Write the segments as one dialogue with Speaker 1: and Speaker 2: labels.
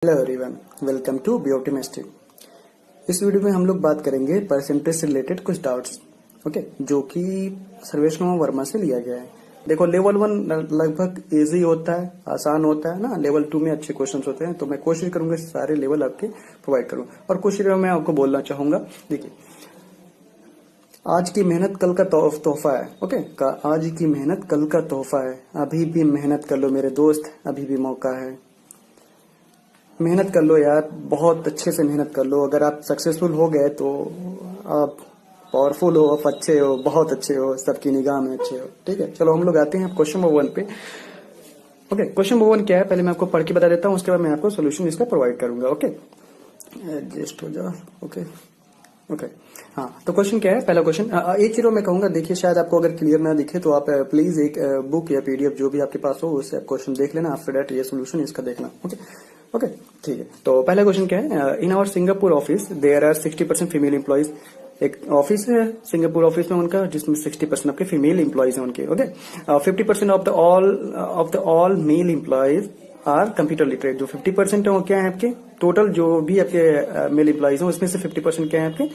Speaker 1: Hello everyone, welcome to be optimistic. इस video में हम लोग बात करेंगे परसेंटेज से रिलेटेड कुछ डाउट्स, ओके, जो कि सर्वेश कुमार वर्मा से लिया गया है। देखो, लेवल 1 लगभग इजी होता है, आसान होता है ना। लेवल 2 में अच्छे क्वेश्चंस होते हैं, तो मैं कोशिश करूंगा सारे लेवल आपके प्रोवाइड करूं। और कुछ मैं आपको बोलना चाहूंगा, देखिए, आज की मेहनत कल का तोहफा है, ओके। आज की मेहनत कल का तोहफा है, अभी भी मेहनत कर लो मेरे दोस्त, अभी भी मौका है। मेहनत कर लो यार, बहुत अच्छे से मेहनत कर लो। अगर आप सक्सेसफुल हो गए तो आप पावरफुल हो, आप अच्छे हो, बहुत अच्छे हो, सबकी निगाह में अच्छे हो, ठीक है। चलो हम लोग आते हैं क्वेश्चन नंबर 1 पे। ओके, क्वेश्चन नंबर 1 क्या है, पहले मैं आपको पढ़ के बता देता हूँ, उसके बाद मैं आपको सोल्यूशन इसका प्रोवाइड करूंगा। ओके, एडजस्ट हो जाओ। ओके ओके, हाँ, तो क्वेश्चन क्या है, पहला क्वेश्चन। एक चीज मैं कहूंगा, देखिए, शायद आपको अगर क्लियर ना दिखे तो आप प्लीज एक बुक या पीडीएफ जो भी आपके पास हो उससे आप क्वेश्चन देख लेना, आफ्टर दैट ये सोल्यूशन इसका देखना। ओके ओके, ठीक है। तो पहला क्वेश्चन क्या है, in our Singapore office there are 60% female employees. एक ऑफिस है सिंगापुर ऑफिस में उनका, जिसमें 60% आपके फीमेल एम्प्लॉइज हैं उनके। Okay, 50% of the all male employees are computer literate. जो 50% है वो क्या है आपके, टोटल जो भी आपके मेल एम्प्लॉइज हैं उसमें से 50% क्या है आपके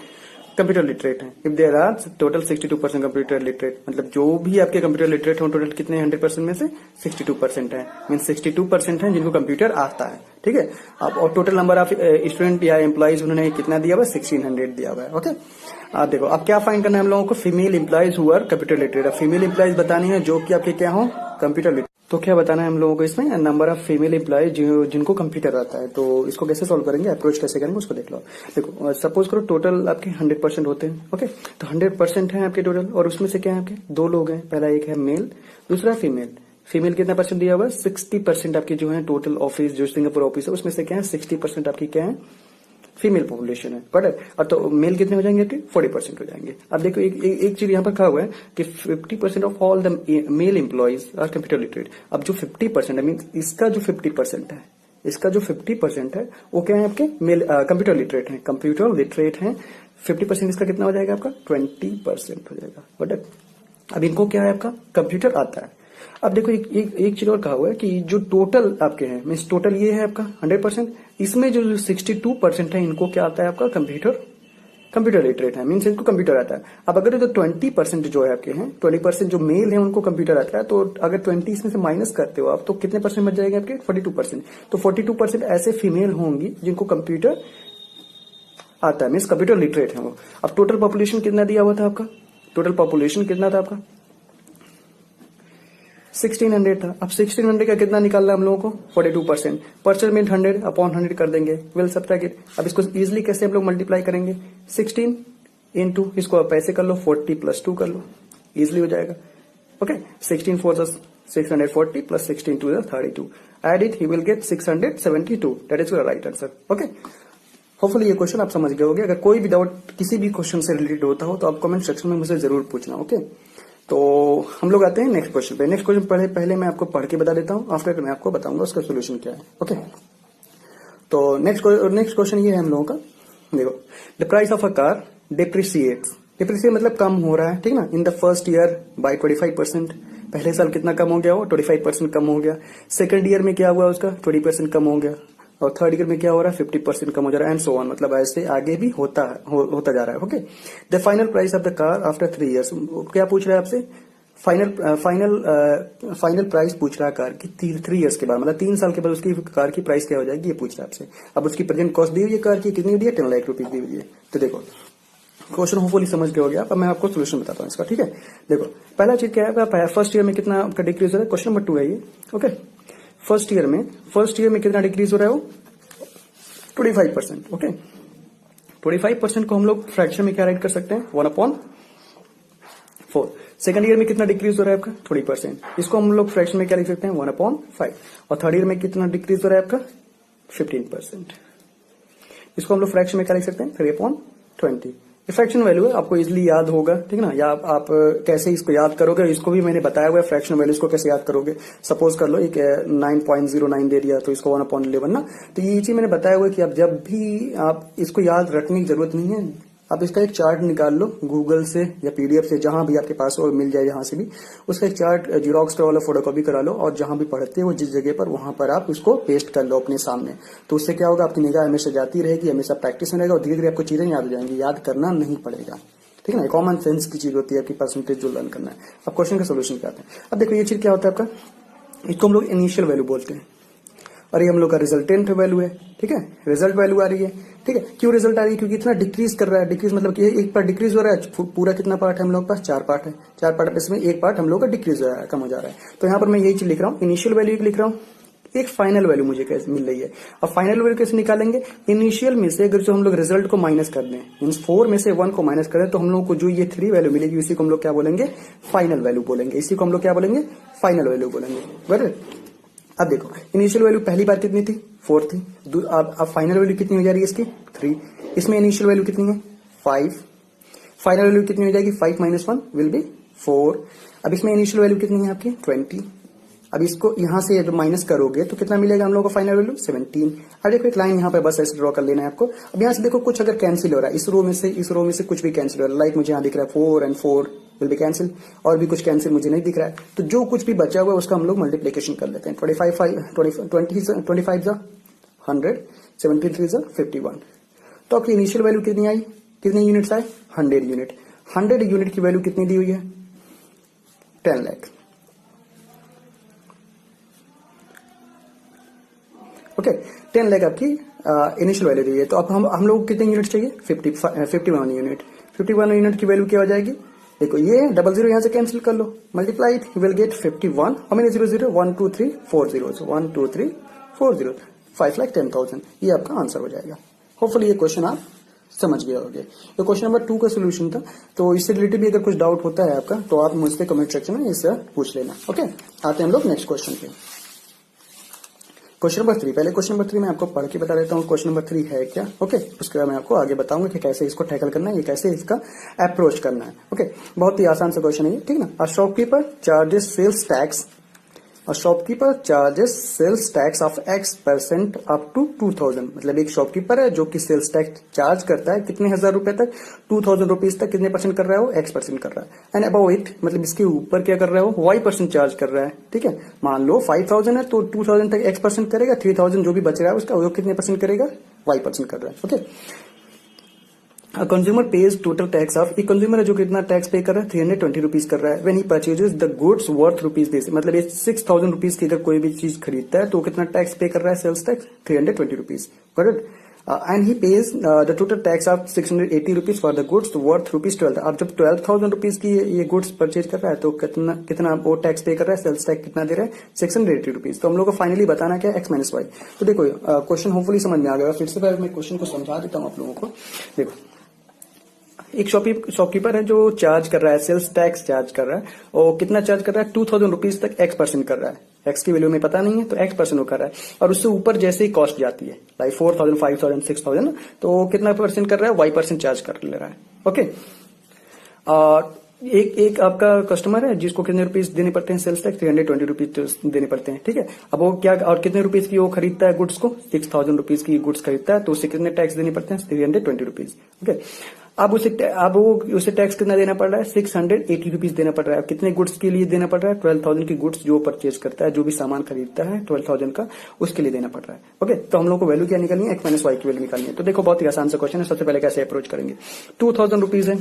Speaker 1: कंप्यूटर लिटरेट हैं। If there are total 62% computer literate, मतलब जो भी आपके कंप्यूटर लिटरेट हैं टोटल कितने 100% में से 62% है, मीन 62% है जिनको कंप्यूटर आता है, ठीक है। अब और टोटल नंबर ऑफ स्टूडेंट या एम्प्लॉइज उन्होंने कितना दिया हुआ है, 1600 दिया हुआ है। ओके, आप देखो, अब क्या फाइंड करना है हम लोगों को, female employees who are computer literate. Female employees बतानी है जो कि आपके क्या हो, कंप्यूटर लिटरेट। तो क्या बताना है हम लोगों को इसमें, नंबर ऑफ फीमेल एम्प्लॉय जिनको कंप्यूटर आता है। तो इसको कैसे सॉल्व करेंगे, अप्रोच कैसे करेंगे उसको देख लो। देखो, सपोज करो टोटल आपके 100% होते हैं, ओके। तो 100% है आपके टोटल, और उसमें से क्या है आपके दो लोग हैं, पहला एक है मेल, दूसरा फीमेल। फीमेल कितना परसेंट दिया हुआ है, 60% आपकी जो है टोटल ऑफिस, जो सिंगापुर ऑफिस है उसमें से क्या है 60% आपकी क्या है, फीमेल पॉपुलेशन है, करेक्ट। और तो मेल कितने हो जाएंगे आपके, 40% हो जाएंगे। अब देखो, एक चीज यहाँ पर कहा हुआ है कि 50% of all the male employees are computer literate. अब जो 50% है, मीन इसका जो 50% है, इसका जो 50% है वो क्या है आपके मेल कंप्यूटर लिटरेट है, कंप्यूटर लिटरेट है। 50% इसका कितना हो जाएगा आपका, 20% हो जाएगा, करेक्ट। अब इनको क्या है आपका कंप्यूटर आता है। अब देखो, एक चीज और कहा हुआ है कि जो टोटल आपके हैं, मीन टोटल ये है आपका 100%, इसमें जो 62% है इनको क्या आता है आपका कंप्यूटर लिटरेट है, मीन्स इनको कंप्यूटर आता है। अब अगर जो 20% जो है आपके हैं, 20% जो मेल है उनको कंप्यूटर आता है, तो अगर 20 इसमें से माइनस करते हो आप तो कितने परसेंट बच जाएंगे आपके, 42%। तो 42% ऐसे फीमेल होंगी जिनको कंप्यूटर आता है, मीन्स कंप्यूटर लिटरेट है वो। अब टोटल पॉपुलेशन कितना दिया हुआ था आपका, टोटल पॉपुलेशन कितना था आपका 1600 था। अब 1600 का कितना निकालना है हम लोगों को, 42%। परसेंट मीन 100 अपॉन 100 कर देंगे, विल सब्ट्रैक्ट इट। अब इसको इजिली कैसे हम लोग मल्टीप्लाई करेंगे, 16 इंटू, इसको आप ऐसे कर लो 40 प्लस 2 कर लो, इजिली हो जाएगा। Okay, 16 4 640 plus 16 2 32, add it, he will get 672, that is your right answer. Okay, hopefully ये क्वेश्चन आप समझ गए होंगे। अगर कोई भी डाउट किसी भी क्वेश्चन से रिलेटेड होता हो तो आप कमेंट सेक्शन में मुझे जरूर पूछना, ओके। तो हम लोग आते हैं नेक्स्ट क्वेश्चन पे। नेक्स्ट क्वेश्चन पहले मैं आपको पढ़ के बता देता हूँ, आफ्टर मैं आपको बताऊंगा उसका सोल्यूशन क्या है, ओके। तो नेक्स्ट क्वेश्चन ये है हम लोगों का, देखो, the price of a car depreciate मतलब कम हो रहा है, ठीक ना, in the first year by 25%। पहले साल कितना कम हो गया, वो 25% कम हो गया। सेकंड ईयर में क्या हुआ उसका 20% कम हो गया, और थर्ड ईयर में क्या हो रहा है 50% कम हो जा रहा है, एंड सो ऑन, मतलब ऐसे आगे भी होता जा रहा है, okay. The final price of the car after 3 years, क्या पूछ रहा है आपसे, फाइनल प्राइस पूछ रहा है कार की 3 ईयर्स के बाद, मतलब 3 साल के बाद उसकी कार की प्राइस क्या हो जाएगी, ये पूछ रहा है आपसे। अब उसकी प्रेजेंट कॉस्ट दी हुई है कार की, कितनी दी है, 10 लाख रुपीज दी हुई है। तो देखो, क्वेश्चन होपफुली समझ गए हो गया। अब मैं आपको सोल्यूशन बताता हूँ इसका, ठीक है। देखो, पहला चीज क्या है, फर्स्ट ईयर में कितना आपका डिक्रीज हो रहा है, क्वेश्चन नंबर 2 है ये, ओके। फर्स्ट ईयर में कितना डिक्रीज हो रहा है वो 25%, ओके। 25% को हम लोग फ्रैक्शन में क्या राइट कर सकते हैं, 1/4। सेकंड ईयर में कितना डिक्रीज हो रहा है आपका 20%, इसको हम लोग फ्रैक्शन में क्या लिख सकते हैं 1/5। और थर्ड ईयर में कितना डिक्रीज हो रहा है आपका 15%, इसको हम लोग फ्रैक्शन में क्या लिख सकते हैं 3/20। फ्रैक्शन वैल्यू है, आपको इजिली याद होगा, ठीक है ना, या आप कैसे इसको याद करोगे, इसको भी मैंने बताया हुआ है फ्रैक्शन वैल्यू को कैसे याद करोगे। सपोज कर लो एक 9.09 दे दिया तो इसको 1/11 ना, तो ये चीज मैंने बताया हुआ है कि आप जब भी आप इसको याद रखने की जरूरत नहीं है, आप इसका एक चार्ट निकाल लो गूगल से या पीडीएफ से, जहां भी आपके पास हो, मिल जाए जहां से भी, उसका एक चार्ट जीरोक्स करा लो, फोटोकॉपी करा लो, और जहां भी पढ़ते हो जिस जगह पर वहां पर आप उसको पेस्ट कर लो अपने सामने। तो उससे क्या होगा, आपकी निगाह हमेशा जाती रहेगी, हमेशा प्रैक्टिस में रहेगा और धीरे धीरे आपको चीजें याद हो जाएंगी, याद करना नहीं पड़ेगा। ठीक है ना, कॉमन सेंस की चीज होती है आपकी परसेंटेज जो लर्न करना है। अब क्वेश्चन का सोल्यूशन क्या आता है, अब देखो ये चीज क्या होता है आपका, इसको हम लोग इनिशियल वैल्यू बोलते हैं और ये हम लोग का रिजल्टेंट वैल्यू है। ठीक है, रिजल्ट वैल्यू आ रही है। ठीक है, क्यों रिजल्ट आ रही है, क्योंकि इतना डिक्रीज कर रहा है। डिक्रीज मतलब कि एक पार्ट डिक्रीज हो रहा है, पूरा कितना पार्ट है हम लोग के पास, 4 पार्ट है। 4 पार्ट इसमें एक पार्ट हम लोग का डिक्रीज हो रहा है, कम हो जा रहा है। तो यहाँ पर मैं यही चीज लिख रहा हूँ, इनिशियल वैल्यू लिख रहा हूँ, एक फाइनल वैल्यू मुझे कैसे मिल रही है। अब फाइनल वैल्यू कैसे निकालेंगे, इनिशियल में से अगर जो हम लोग रिजल्ट को माइनस कर दें, मींस 4 में से 1 को माइनस करें, तो हम लोग को जो ये 3 वैल्यू मिलेगी, इसी को हम लोग क्या बोलेंगे, फाइनल वैल्यू बोलेंगे। इसी को हम लोग क्या बोलेंगे, फाइनल वैल्यू बोलेंगे। बराबर। अब देखो इनिशियल वैल्यू पहली बार कितनी थी, 4 थी। अब फाइनल वैल्यू कितनी हो जा रही है इसकी, 3। इसमें इनिशियल वैल्यू कितनी है, 5। फाइनल वैल्यू कितनी हो जाएगी, 5 - 1 विल बी 4। अब इसमें इनिशियल वैल्यू कितनी है आपकी, 20। अब इसको यहां से जब माइनस करोगे तो कितना मिलेगा हम लोगों को फाइनल वैल्यू, 17। अब देखो एक लाइन यहाँ पे बस ऐसे ड्रॉ कर लेना है आपको। अब यहाँ से देखो कुछ अगर कैंसिल हो रहा है, इस रो में से कुछ भी कैंसिल हो रहा है, लाइक मुझे यहाँ दिख रहा है 4 and 4 विल बी कैंसिल, और भी कुछ कैंसिल मुझे नहीं दिख रहा है। तो जो कुछ भी बचा हुआ है उसका हम लोग मल्टीप्लीकेशन कर लेते हैं। 25 जा 100, 17 3 जा 51। तो आपकी इनिशियल वैल्यू कितनी आई, कितनी यूनिट्स आए, 100 यूनिट। 100 यूनिट की वैल्यू कितनी दी हुई है, 10 लाख। ओके, 10 लाख आपकी इनिशियल वैल्यू दी है। तो अब हम लोग कितने यूनिट चाहिए, 51 यूनिट। 51 यूनिट की वैल्यू क्या हो जाएगी, देखो ये 00 यहां से कैंसिल कर लो, multiply it, you will get 51। How many 00, 1 2 3 4 zeros, 1 2 3 4 zeros, 5,10,000। ये आपका आंसर हो जाएगा। होपफुली ये क्वेश्चन आप समझ गए होंगे। तो क्वेश्चन नंबर 2 का सोल्यूशन था। तो इससे रिलेटेड भी अगर कुछ डाउट होता है आपका तो आप मुझसे कमेंट सेक्शन में इससे पूछ लेना। ओके, आते हैं हम लोग नेक्स्ट क्वेश्चन पे। क्वेश्चन नंबर 3, पहले क्वेश्चन नंबर 3 मैं आपको पढ़ के बता देता हूँ क्वेश्चन नंबर 3 है क्या। ओके, उसके बाद मैं आपको आगे बताऊंगा कि कैसे इसको टैकल करना है, ये कैसे इसका अप्रोच करना है। ओके, बहुत ही आसान सा क्वेश्चन है ये, ठीक ना। A shopkeeper charges sales tax, a shopkeeper charges sales tax of X% up to 2000। मतलब एक शॉपकीपर है जो कि सेल्स टैक्स चार्ज करता है कितने हजार रुपए तक, 2000 रुपीज तक। कितने परसेंट कर रहा है वो, X% कर रहा है। एंड अबाउ इट मतलब इसके ऊपर क्या कर रहा है वो, Y% चार्ज कर रहा है। ठीक है, मान लो 5000 है तो 2000 तक X% करेगा, 3000 जो भी बच रहा है उसका वो कितने परसेंट करेगा, Y% कर रहा है। Okay, consumer page total tax of, एक कंज्यूमर है जो कितना टैक्स पे कर रहा है, 320 रुपीज कर रहा है। When he purchases the goods worth rupees this, मतलब ये 6000 रुपीज की अगर कोई भी चीज खरीदता है तो कितना टैक्स पे कर रहा है, sales tax 320 rupees. Correct. And he pays the total tax of 680 rupees for the goods worth ₹12। अब जब 12,000 रुपीज की ये गुड्स परचेज कर रहा है तो कितना वो टैक्स पे कर रहा है, सेल्स टैक्स कितना दे रहा है, 680 रुपीज। तो हम लोग को फाइनली बताना क्या है, X - Y। तो देखो क्वेश्चन होपफुली समझ में आ गया। फिर से पहले मैं क्वेश्चन को समझा देता हूँ आप लोगों को। देखो एक शॉपकीपर है जो चार्ज कर रहा है, सेल्स टैक्स चार्ज कर रहा है, और कितना चार्ज कर रहा है, 2000 रुपीज तक X% कर रहा है। एक्स की वैल्यू में पता नहीं है तो X% वो कर रहा है। और उससे ऊपर जैसे ही कॉस्ट जाती है लाइक 4000 5000 6000 तो कितना परसेंट कर रहा है, Y% चार्ज कर ले रहा है। ओके, एक आपका कस्टमर है जिसको कितने रुपीज देने पड़ते हैं, सेल्स टैक्स 320 रुपीज देने पड़ते हैं। ठीक है, अब वो क्या और कितने रुपीज की वो खरीदता है गुड्स को, 6000 रुपीज की गुड्स खरीदता है तो उससे कितने टैक्स देने पड़ते हैं, 320 रुपीज। ओके, अब उसे टैक्स कितना देना पड़ रहा है, 680 रुपीज देना पड़ रहा है। कितने गुड्स के लिए देना पड़ रहा है, 12,000 की गुड्स जो परचेज करता है, जो भी सामान खरीदता है 12,000 का, उसके लिए देना पड़ रहा है। ओके, तो हम लोग को वैल्यू क्या निकालनी है, X - Y की वैल्यू निकालनी है। तो देखो बहुत ही आसान सा क्वेश्चन है। सबसे पहले कैसे अप्रोच करेंगे, 2000 रुपीज है,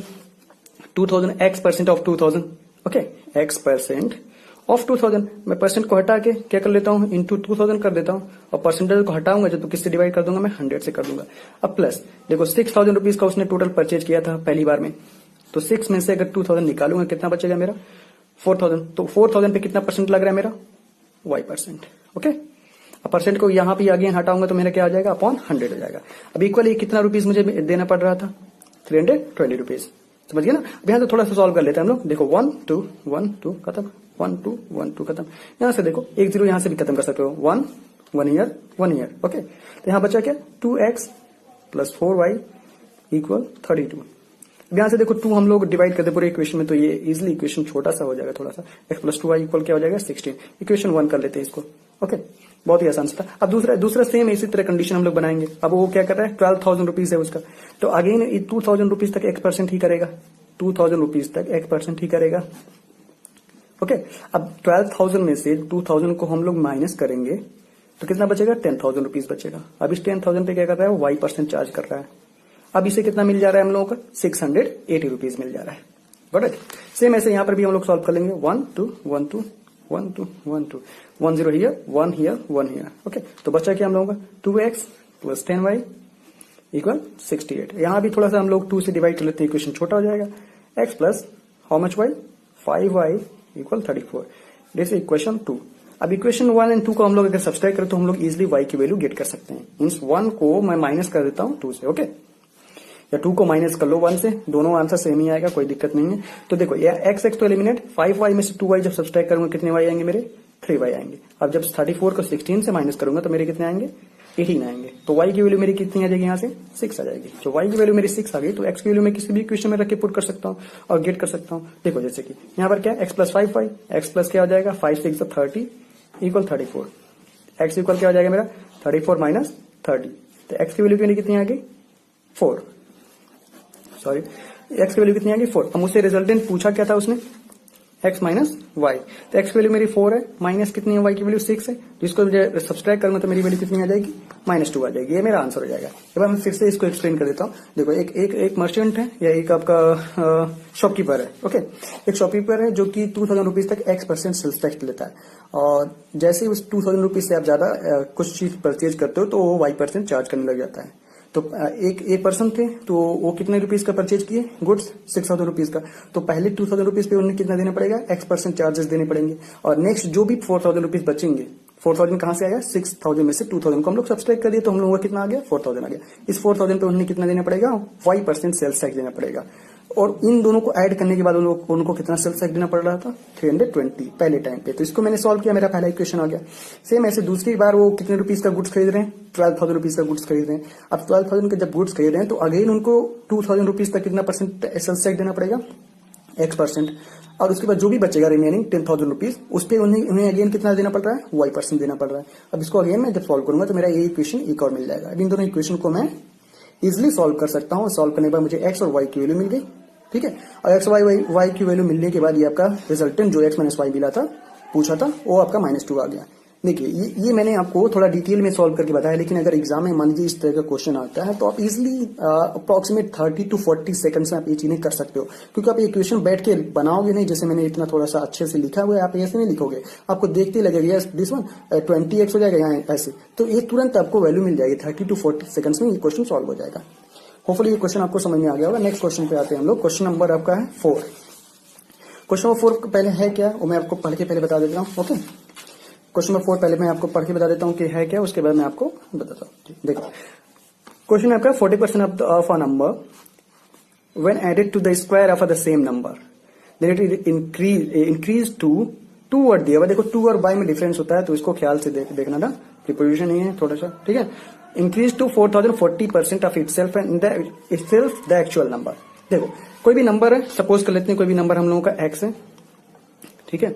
Speaker 1: 2000 X% of 2000। Okay, X% of 2000, मैं परसेंट को हटा के क्या कर लेता हूँ, इंटू 2000 कर देता हूँ, और परसेंटेज को हटाऊंगा जब तो किससे डिवाइड कर दूंगा, मैं 100 से कर दूंगा। अब प्लस देखो 6000 रुपीज का उसने टोटल परचेज किया था पहली बार में, तो 6 में से अगर 2000 निकालूंगा कितना बचेगा मेरा, 4000। तो 4000 पे कितना परसेंट लग रहा है मेरा, Y%। ओके, अब परसेंट को यहाँ पे आगे हटाऊंगा तो मेरा क्या आ जाएगा, अपॉन 100 हो जाएगा। अब इक्वली कितना रुपीज मुझे देना पड़ रहा था, 320 रुपीज। समझ गए ना। अब यहाँ से थोड़ा सा सॉल्व कर लेते हैं हम लोग। देखो 1 2 1 2 खत्म, 1 2 1 2 खत्म। यहाँ से देखो 1 0 यहाँ से भी खत्म कर सकते हो, 1 ईयर 1 ईयर। ओके, तो यहाँ बचा क्या, 2x + 4y = 32। यहाँ से देखो 2 हम लोग डिवाइड करते पूरे इक्वेशन में, तो ये इजिली इक्वेशन छोटा सा हो जाएगा थोड़ा सा। x + 2y = क्या हो जाएगा, 16। इक्वेशन 1 कर लेते हैं इसको। ओके, बहुत ही आसान था। अब दूसरा सेम इसी तरह कंडीशन हम लोग बनाएंगे। अब वो क्या कर रहा है, 12,000 रुपीज है उसका, तो अगेन 2,000 रुपीज तक X% ही करेगा, 2,000 रुपीज तक X% ही करेगा। ओके, अब 12,000 में से 2,000 को हम लोग माइनस करेंगे तो कितना बचेगा, 10,000 रुपीज बचेगा। अब इस 10,000 पे क्या कर रहा है, Y% चार्ज कर रहा है। अब इसे कितना मिल जा रहा है हम लोगों का, 680 रुपीज मिल जा रहा है। Got it. सेम ऐसे यहां पर भी हम लोग सॉल्व कर लेंगे, 1 2 1 2 1 2 1 2 1 0 हियर 1 हियर 1 हियर। ओके, तो बचा क्या हम लोगों का, 2x प्लस 10y इक्वल 68। यहां भी थोड़ा सा हम लोग 2 से डिवाइड कर लेते हैं, इक्वेशन छोटा हो जाएगा। x plus how much y, 5y equal 34। This equation 2। अब इक्वेशन 1 एंड 2 को हम लोग अगर सब्सट्रैक्ट करें तो हम लोग इजिली y की वैल्यू गेट कर सकते हैं। मीन्स 1 को मैं माइनस कर देता हूं 2 से, ओके, या 2 को माइनस कर लो 1 से, दोनों आंसर सेम ही आएगा, कोई दिक्कत नहीं है। तो देखो ये x तो एलिमिनेट, 5y में से 2y जब सब्सट्रैक्ट करूंगा कितने y आएंगे मेरे, 3y आएंगे। अब जब 34 को 16 से माइनस करूंगा तो मेरे कितने आएंगे, 18 आएंगे। तो y की वैल्यू मेरी कितनी आ जाएगी, यहाँ से 6 आ जाएगी। तो y की वैल्यू मेरी 6 आ गई, तो x की वैल्यू मैं किसी भी इक्वेशन में रख के पुट कर सकता हूँ और गेट कर सकता हूँ। देखो जैसे कि यहाँ पर क्या, x plus 5y, x plus क्या हो जाएगा, 5 6 30 इक्वल 34। x इक्वल क्या हो जाएगा मेरा, 34 माइनस 30। तो x की वैल्यू मेरी कितनी आ गई, 4। सॉरी, x की वैल्यू कितनी आ गई, 4। अब मुझसे रिजल्टेंट पूछा क्या था उसने, x माइनस वाई। तो x की वैल्यू मेरी 4 है, माइनस कितनी है, y की वैल्यू 6 है। तो इसको सब्सट्रैक्ट करूंगा तो मेरी वैल्यू कितनी आ जाएगी, -2 आ जाएगी। ये मेरा आंसर हो जाएगा। एक बार मैं फिर से इसको एक्सप्लेन कर देता हूँ। देखो एक मर्चेंट है या एक आपका शॉपकीपर है। ओके, एक शॉपकीपर है जो कि 2,000 रुपीज तक X% सेल्स टैक्स लेता है, और जैसे ही उस 2,000 रुपीज से आप ज्यादा कुछ चीज परचेज करते हो तो वो Y% चार्ज करने लग जाता है। तो एक पर्सन थे, तो वो कितने रुपीज का परचेज किए, गुड्स 6,000 रुपीज का। तो पहले 2,000 रुपीज पे उन्हें कितना देना पड़ेगा, X% चार्जेस देने पड़ेंगे। और नेक्स्ट जो भी 4,000 रुपीज बचेंगे, 4,000 कहां से आया, 6,000 में से 2,000 को हम लोग सब्सट्रैक्ट कर दिए, तो हम लोगों का कितना आ गया, 4,000 आ गया। इस 4,000 पे उन्हें कितना देना पड़ेगा, Y% सेल्स टैक्स देना पड़ेगा। और इन दोनों को ऐड करने के बाद उनको कितना सेल्स टैक्स देना पड़ रहा था, 320 पहले टाइम पे। तो इसको मैंने सॉल्व किया, मेरा पहला इक्वेशन आ गया। सेम ऐसे दूसरी बार वो कितने रुपीज का गुड्स खरीद रहे हैं, 12,000 रुपीज का गुड्स खरीद रहे हैं। अब 12,000 का जब गुड्स खरीद रहे हैं तो अगेन उनको 2,000 रुपीज तक कितना परसेंट सेल्स टैक्स देना पड़ेगा, X%। और उसके बाद जो भी बचेगा रिमेनिंग 10,000 रुपीज, उस पर उन्हें अगेन कितना देना पड़ रहा है, Y% देना पड़ रहा है। अब इसको अगेन मैं जब सॉल्व करूंगा तो मेरा ये इक्वेशन एक और मिल जाएगा। अब इन दोनों इक्वेशन को मैं इजिली सॉल्व कर सकता हूँ। सॉल्व करने के बाद मुझे X और Y की वैल्यू मिल गई, ठीक है। और X Y की वैल्यू मिलने के बाद ये आपका रिजल्टेंट जो X माइनस वाई मिला था, पूछा था, वो आपका -2 आ गया। देखिए ये मैंने आपको थोड़ा डिटेल में सॉल्व करके बताया, लेकिन अगर एग्जाम में मान लीजिए इस तरह का क्वेश्चन आता है तो आप इजिली अप्रोक्सीमेट 30 to 40 सेकंड्स में आप ये चीजें कर सकते हो, क्योंकि आप ये इक्वेशन बैठ के बनाओगे नहीं। जैसे मैंने इतना थोड़ा सा अच्छे से लिखा हुआ है, आप ऐसे नहीं लिखोगे, आपको देखते लगेगा दिस वन 20x हो जाएगा यहाँ ऐसे, तो ये तुरंत आपको वैल्यू मिल जाएगी। 30 to 40 सेकंड्स में ये क्वेश्चन सॉल्व हो जाएगा। होपफुली ये क्वेश्चन आपको समझ में आ गया होगा। नेक्स्ट क्वेश्चन पे आते हैं हम लोग। क्वेश्चन नंबर आपका है 4। क्वेश्चन नंबर 4 पहले है क्या, वो मैं आपको पढ़ के पहले बता देता हूँ। ओके, क्वेश्चन नंबर 4 पहले मैं आपको पढ़ के बता देता हूँ कि है क्या, उसके बाद मैं आपको बताता हूँ। देखो क्वेश्चन आपका 40% of a number when added to the square of the same number then it increase to 2 और दिया हुआ। देखो 2 और y में डिफरेंस होता है, तो इसको ख्याल से देखना ना, प्रिपोजिशन ही है थोड़ा सा, ठीक है। Increase to 4,000 40% of itself and itself the actual number. देखो कोई भी नंबर है, सपोज कर लेते हैं कोई भी नंबर हम लोगों का x है, ठीक है।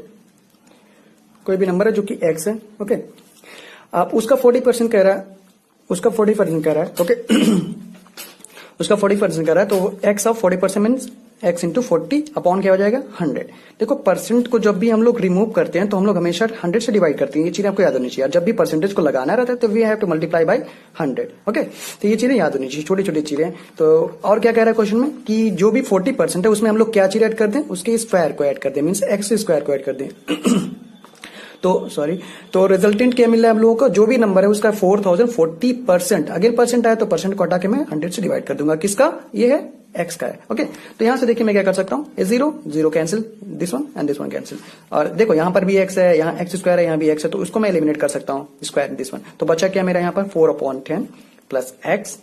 Speaker 1: कोई भी नंबर है जो कि x है, ओके। आप उसका 40% कह रहा है, उसका 40% कह रहा है, ओके। उसका 40% कह रहा है, तो x of 40% means x into 40 upon क्या हो जाएगा, 100। देखो परसेंट को जब भी हम लोग रिमूव करते हैं तो हम लोग हमेशा 100 से डिवाइड करते हैं। ये चीज आपको याद होनी चाहिए। जब भी परसेंटेज को लगाना रहता है तो we have to multiply by 100, okay. तो ये चीजें याद होनी चाहिए, छोटी छोटी चीजें। तो और क्या कह रहा है क्वेश्चन में कि जो भी 40% है उसमें हम लोग क्या चीज ऐड कर दें, उसके स्क्वायर को ऐड कर दें, मीन्स एक्स स्क्वायर को ऐड कर दें। तो रिजल्टेंट क्या मिल रहा है हम लोगों को, जो भी नंबर है उसका 4,000 40%, अगर परसेंट आया तो परसेंट को हटा के मैं 100 से डिवाइड कर दूंगा। किसका, ये है x का है, ओके। तो यहां से देखिए मैं क्या कर सकता हूं, 0 cancel, this one and this one cancel. और देखो यहां पर भी x है, यहाँ x स्क्वायर है, यहाँ भी x है, तो उसको मैं एलिमिनेट कर सकता हूं, स्क्वायर दिस वन। तो बचा क्या मेरा यहाँ पर 4/10 प्लस x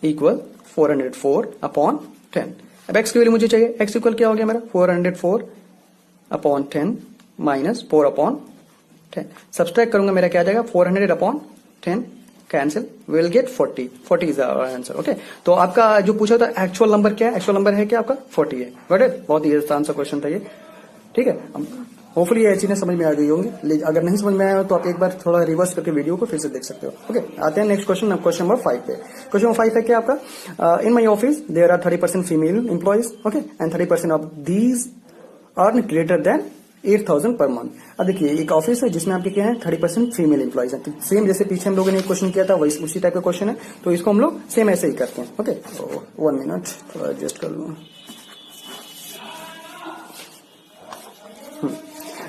Speaker 1: इक्वल 404/10। अब x की वैल्यू मुझे चाहिए, x इक्वल क्या हो गया मेरा 404/10 माइनस 4/10। सब्सट्रैक्ट करूंगा मेरा क्या आ जाएगा 400/10 cancel, will get 40 is our answer, okay. तो आपका जो पूछा था एक्चुअल नंबर क्या है, एक्चुअल नंबर है क्या आपका 40 है। गॉट इट, बहुत ही आसान सा क्वेश्चन था ये, ठीक है। होपफुली ये चीजें समझ में आ गई होंगी। अगर नहीं समझ में आया हो तो आप एक बार थोड़ा रिवर्स करके वीडियो को फिर से देख सकते हो। ओके, आते हैं नेक्स्ट क्वेश्चन, क्वेश्चन नंबर 5 पे। क्वेश्चन नंबर 5 है क्या आपका, in my office there are 30% female employees, okay, and 30% of these earn greater than 8,000 per month. अब देखिए एक ऑफिस है जिसमें आपके क्या है 30% फीमेल एम्प्लॉइज है। तो सेम जैसे पीछे हम लोगों ने एक क्वेश्चन किया था वैसे उसी टाइप का क्वेश्चन है, तो इसको हम लोग सेम ऐसे ही करते हैं। ओके, 1 मिनट थोड़ा एडजस्ट कर लूँ।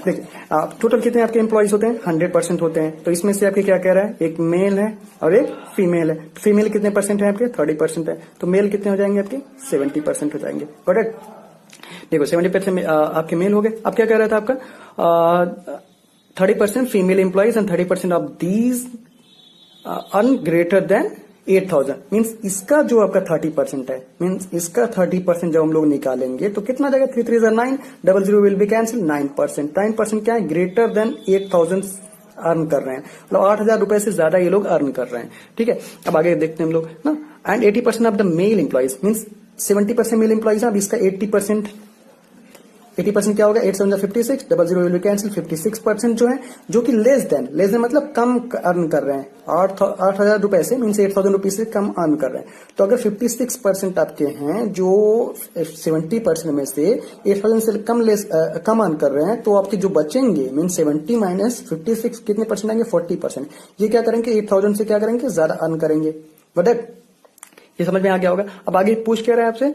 Speaker 1: देखिए आप टोटल कितने आपके एम्प्लॉइज होते हैं, 100% होते हैं। तो इसमें से आपके क्या कह रहा है, एक मेल है और एक फीमेल है। फीमेल कितने परसेंट है आपके, 30% है। तो मेल कितने हो जाएंगे आपके, 70% हो जाएंगे। करेक्ट। देखो 70% आपके मेल हो गए। अब क्या कह रहा था आपका, 30% female employees and 30% of these earn greater than 8,000। Means इसका जो आपका 30% है, मीन्स इसका 30% जब हम लोग निकालेंगे तो कितना जाएगा, 3 3 9, 00 विल बी कैंसिल, 9%। 9% क्या है, ग्रेटर देन 8,000 अर्न कर रहे हैं, मतलब 8,000 रुपए से ज्यादा ये लोग अर्न कर रहे हैं। ठीक है, अब आगे देखते हैं हम लोग ना। And 80% of the male employees, means 70% male employees है। अब इसका 80% क्या होगा, 8 7 56, 00 विल बी कैंसिल, 56% जो है जो कि लेस देन मतलब कम अर्न कर रहे हैं, 8,000 रुपए से, मीन 8,000 रुपीज से कम अर्न कर रहे हैं। तो अगर 56% आपके हैं जो 70% में से 8,000 से कम अर्न कर रहे हैं, तो आपके जो बचेंगे मीन 70 माइनस 56 कितने परसेंट आएंगे, 40%। ये क्या करेंगे, 8,000 से क्या करेंगे, ज्यादा अर्न करेंगे। बट ये समझ में आ गया होगा। अब आगे पूछ क्या रहा है आपसे,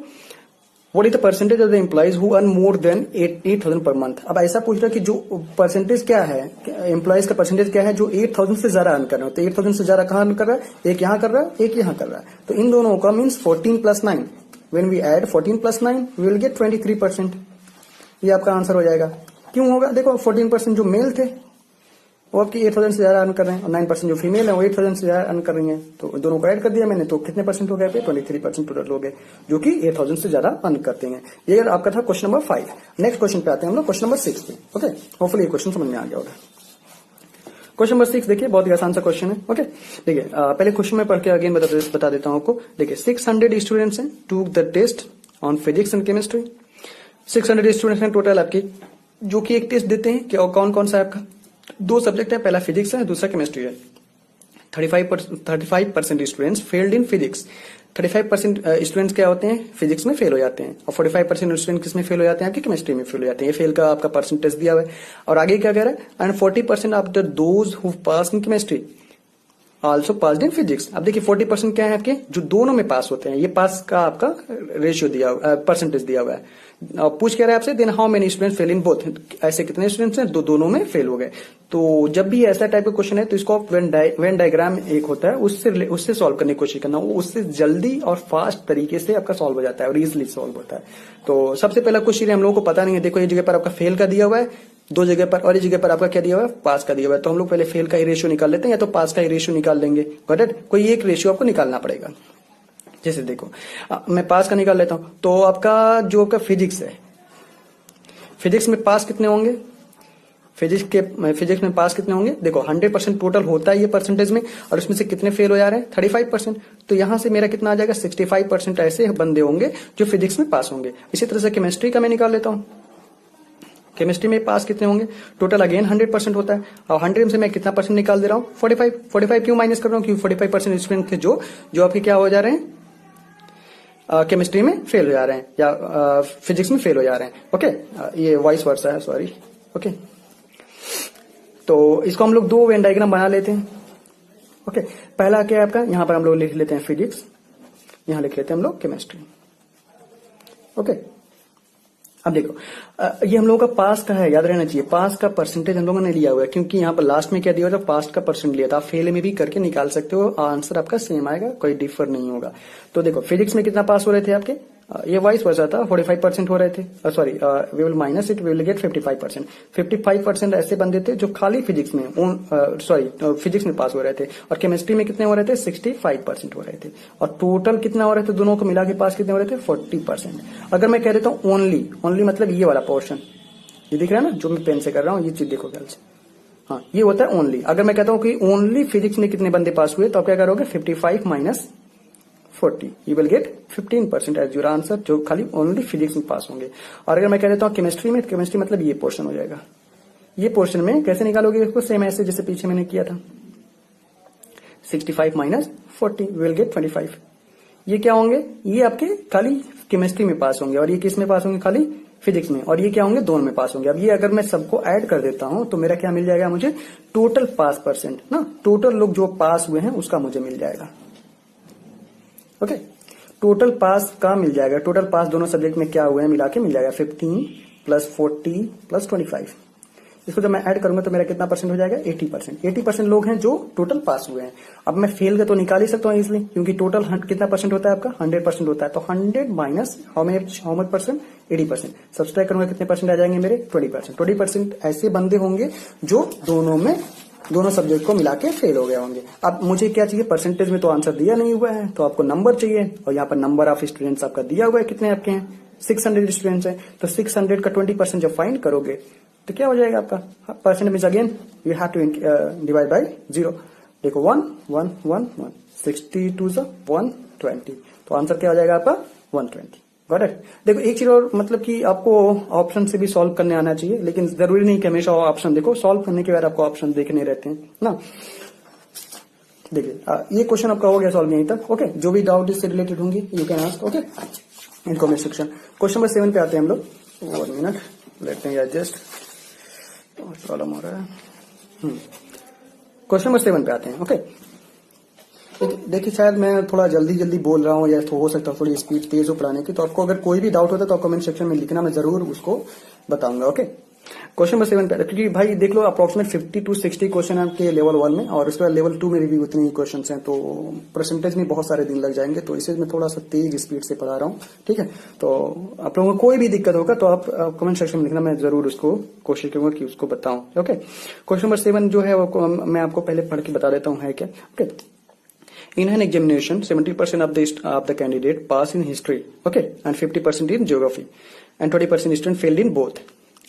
Speaker 1: What is the percentage of the employees who earn more than 8,000 per month? अब ऐसा पूछ रहा है कि जो परसेंटेज क्या है, एम्प्लॉइज का परसेंटेज क्या है जो 8,000 से ज्यादा अर्न कर रहे हो। तो 8,000 से ज्यादा कहाँ अर्न कर रहा है, एक यहाँ कर रहा है, एक यहाँ कर रहा है। तो इन दोनों का means 14 + 9, when we add 14 + 9 we will get 23%। ये आपका आंसर हो जाएगा। क्यों होगा, देखो 14% जो मेल थे वो आपकी 8,000 से ज्यादा अर्न कर रहे हैं और 9% जो फीमेल है वो 8,000 से ज्यादा अर्न कर रही हैं। तो दोनों को ऐड कर दिया मैंने, तो कितने परसेंट हो गए, 23% टोटल हो गए, जो कि 8,000 से ज्यादा अर्न करते हैं। ये आपका था क्वेश्चन नंबर 5। नेक्स्ट क्वेश्चन पे आते हैं हम लोग, क्वेश्चन नंबर 6 पे। ओके, होपफुली ये क्वेश्चन समझ में आ गया होगा। क्वेश्चन नंबर 6 देखिए, बहुत ही आसान सा क्वेश्चन है। ओके, देखिए पहले क्वेश्चन में पढ़ के अगेन बता देता हूं आपको। देखिए 600 स्टूडेंट्स हैं to the test on physics and chemistry. 600 students हैं टोटल आपके, जो कि एक टेस्ट देते हैं। क्या कौन कौन सा है आपका, 2 सब्जेक्ट है, पहला फिजिक्स है, दूसरा केमिस्ट्री है। 35% students failed in physics. 35% students क्या होते हैं, फिजिक्स में फेल हो जाते हैं, और 45% स्टूडेंट किस में फेल हो जाते हैं, आपकी केमिस्ट्री में फेल हो जाते हैं। ये फेल का आपका परसेंटेज दिया हुआ है। और आगे क्या कह रहा है, and 40% of the those who pass in chemistry also pass in physics. अब देखिए 40% क्या है आपके, जो दोनों में पास होते हैं। ये पास का आपका रेशियो दिया, परसेंटेज दिया हुआ है। पूछ क्या रहा है आपसे, then how many students fail in both, ऐसे कितने स्टूडेंट्स हैं, दोनों में फेल हो गए। तो जब भी ऐसा टाइप का क्वेश्चन है तो इसको आप वेन डायग्राम एक होता है उससे सॉल्व करने की कोशिश करना, वो उससे जल्दी और फास्ट तरीके से आपका सॉल्व हो जाता है और इजिली सॉल्व होता है। तो सबसे पहला क्वेश्चन हम लोगों को पता नहीं है। देखो ये जगह पर आपका फेल का दिया हुआ है 2 जगह पर, और ये जगह पर आपका क्या दिया हुआ है, पास का दिया हुआ है। तो हम लोग पहले फेल का ही रेशियो निकाल लेते हैं, या तो पास का ही रेशियो निकाल लेंगे। गॉट, कोई एक रेशियो आपको निकालना पड़ेगा। जैसे देखो मैं पास का निकाल लेता हूं, तो आपका जो आपका फिजिक्स है, फिजिक्स में पास कितने होंगे, फिजिक्स में पास कितने होंगे, देखो 100% टोटल होता है ये परसेंटेज में, और उसमें से कितने फेल हो जा रहे हैं, 35%। तो यहां से मेरा कितना आ जाएगा, 65% ऐसे बंदे होंगे जो फिजिक्स में पास होंगे। इसी तरह से केमिस्ट्री का मैं निकाल लेता हूं। केमिस्ट्री में पास कितने होंगे, टोटल अगेन 100% होता है, और 100 से मैं कितना परसेंट निकाल दे रहा हूं, 45 क्यों माइनस कर रहा हूं, क्योंकि 45% स्टूडेंट थे जो आपके क्या हो जा रहे हैं, केमिस्ट्री में फेल हो जा रहे हैं, या फिजिक्स में फेल हो जा रहे हैं। ओके, ये वाइस वर्सा है, सॉरी। ओके, तो इसको हम लोग 2 वेन डायग्राम बना लेते हैं। ओके, पहला क्या है आपका, यहां पर हम लोग लिख लेते हैं फिजिक्स, यहां लिख लेते हैं हम लोग केमिस्ट्री। ओके, अब देखो ये हम लोगों का पास का है, याद रहना चाहिए। पास का परसेंटेज हम लोगों ने लिया हुआ है, क्योंकि यहाँ पर लास्ट में क्या दिया हुआ था, पास का परसेंट लिया था। आप फेल में भी करके निकाल सकते हो, आंसर आपका सेम आएगा, कोई डिफर नहीं होगा। तो देखो फिजिक्स में कितना पास हो रहे थे आपके, ये वाइस वर्सा था, 45% हो रहे थे, sorry we will minus it, we will get 55%। 55% ऐसे बंदे थे जो खाली फिजिक्स में फिजिक्स में पास हो रहे थे, और केमिस्ट्री में कितने हो रहे थे, 65% हो रहे थे, और टोटल कितना हो रहे थे, दोनों को मिला के पास कितने हो रहे थे, 40%। अगर मैं कह देता हूं ओनली मतलब ये वाला पोर्शन, ये दिख रहा है ना, जो मैं पेन से कर रहा हूँ, ये चीज देखो ख्याल से, हाँ ये होता है ओनली। अगर मैं कहता हूं कि ओनली फिजिक्स में कितने बंदे पास हुए, तो आप क्या करोगे, 55 minus 40, you will get 15% as your answer, जो खाली ओनली फिजिक्स में पास होंगे। और अगर मैं कह देता हूं केमिस्ट्री में, केमिस्ट्री मतलब ये पोर्शन हो जाएगा, ये पोर्शन में कैसे निकालोगे इसको, सेम ऐसे जैसे पीछे मैंने किया था, 65 माइनस 40 विल गेट 25। ये क्या होंगे, ये आपके खाली केमिस्ट्री में पास होंगे, और ये किस में पास होंगे, खाली फिजिक्स में, और ये क्या होंगे, दोनों में पास होंगे। अब ये अगर मैं सबको ऐड कर देता हूं तो मेरा क्या मिल जाएगा मुझे, टोटल पास परसेंट ना, टोटल लोग जो पास हुए हैं उसका मुझे मिल जाएगा। ओके, टोटल पास का मिल जाएगा, टोटल पास दोनों सब्जेक्ट में क्या हुए हैं मिला के मिल जाएगा 15 प्लस 40 प्लस 25। इसको जब मैं ऐड करूंगा तो मेरा कितना परसेंट हो जाएगा, 80%। 80% लोग हैं जो टोटल पास हुए हैं। अब मैं फेल का तो निकाल ही सकता हूँ इसलिए, क्योंकि टोटल कितना परसेंट होता है आपका, 100% होता है। तो 100 minus how much percent, 80%। Subtract करूंगा कितने परसेंट आ जाएंगे मेरे, 20%। 20% ऐसे बंदे होंगे जो दोनों सब्जेक्ट को मिला के फेल हो गए होंगे। अब मुझे क्या चाहिए, परसेंटेज में तो आंसर दिया नहीं हुआ है, तो आपको नंबर चाहिए, और यहाँ पर नंबर ऑफ स्टूडेंट्स आपका दिया हुआ है, कितने आपके हैं, 600 स्टूडेंट्स हैं। तो 600 का 20% जब फाइंड करोगे तो क्या हो जाएगा आपका, percent means again you have to divide by 0। देखो 1 1 1 1, 62 से 120, तो आंसर क्या हो जाएगा आपका 120। Got it. देखो एक चीज और, मतलब कि आपको ऑप्शन से भी सॉल्व करने आना चाहिए, लेकिन जरूरी नहीं कि हमेशा ऑप्शन देखो, सॉल्व करने के बाद आपको ऑप्शन देखने रहते हैं ना। देखिए ये क्वेश्चन आपका हो गया सॉल्व यहीं तक। ओके, जो भी डाउट इससे रिलेटेड होंगे you can ask, okay, in comment section. Question number 7 पे आते हैं हम लोग। 1 minute, let me adjust, problem हो रहा है। क्वेश्चन नंबर 7 पे आते हैं। ओके, देखिए शायद मैं थोड़ा जल्दी बोल रहा हूँ, या तो हो सकता है थोड़ी स्पीड तेज हो पढ़ाने की, तो आपको अगर कोई भी डाउट होता है तो आप कमेंट सेक्शन में लिखना, मैं जरूर उसको बताऊंगा। ओके, क्वेश्चन नंबर 7 पे, क्योंकि भाई देख लो अप्रोक्सीमेट 50 to 60 क्वेश्चन है आपके लेवल 1 में, और उसके बाद लेवल 2 में भी उतने ही क्वेश्चन हैं, तो परसेंटेज में बहुत सारे दिन लग जाएंगे, तो इसे मैं थोड़ा सा तेज स्पीड से पढ़ा रहा हूँ। ठीक है, तो आप लोगों को कोई भी दिक्कत होगा तो आप कमेंट सेक्शन में लिखना, मैं जरूर उसको कोशिश करूंगा कि उसको बताऊं। ओके, क्वेश्चन नंबर 7 जो है वो मैं आपको पहले पढ़ के बता देता हूँ है क्या। Okay, in an examination 70% of the candidate pass in history, okay, and 50% in geography, and 20% student failed in both।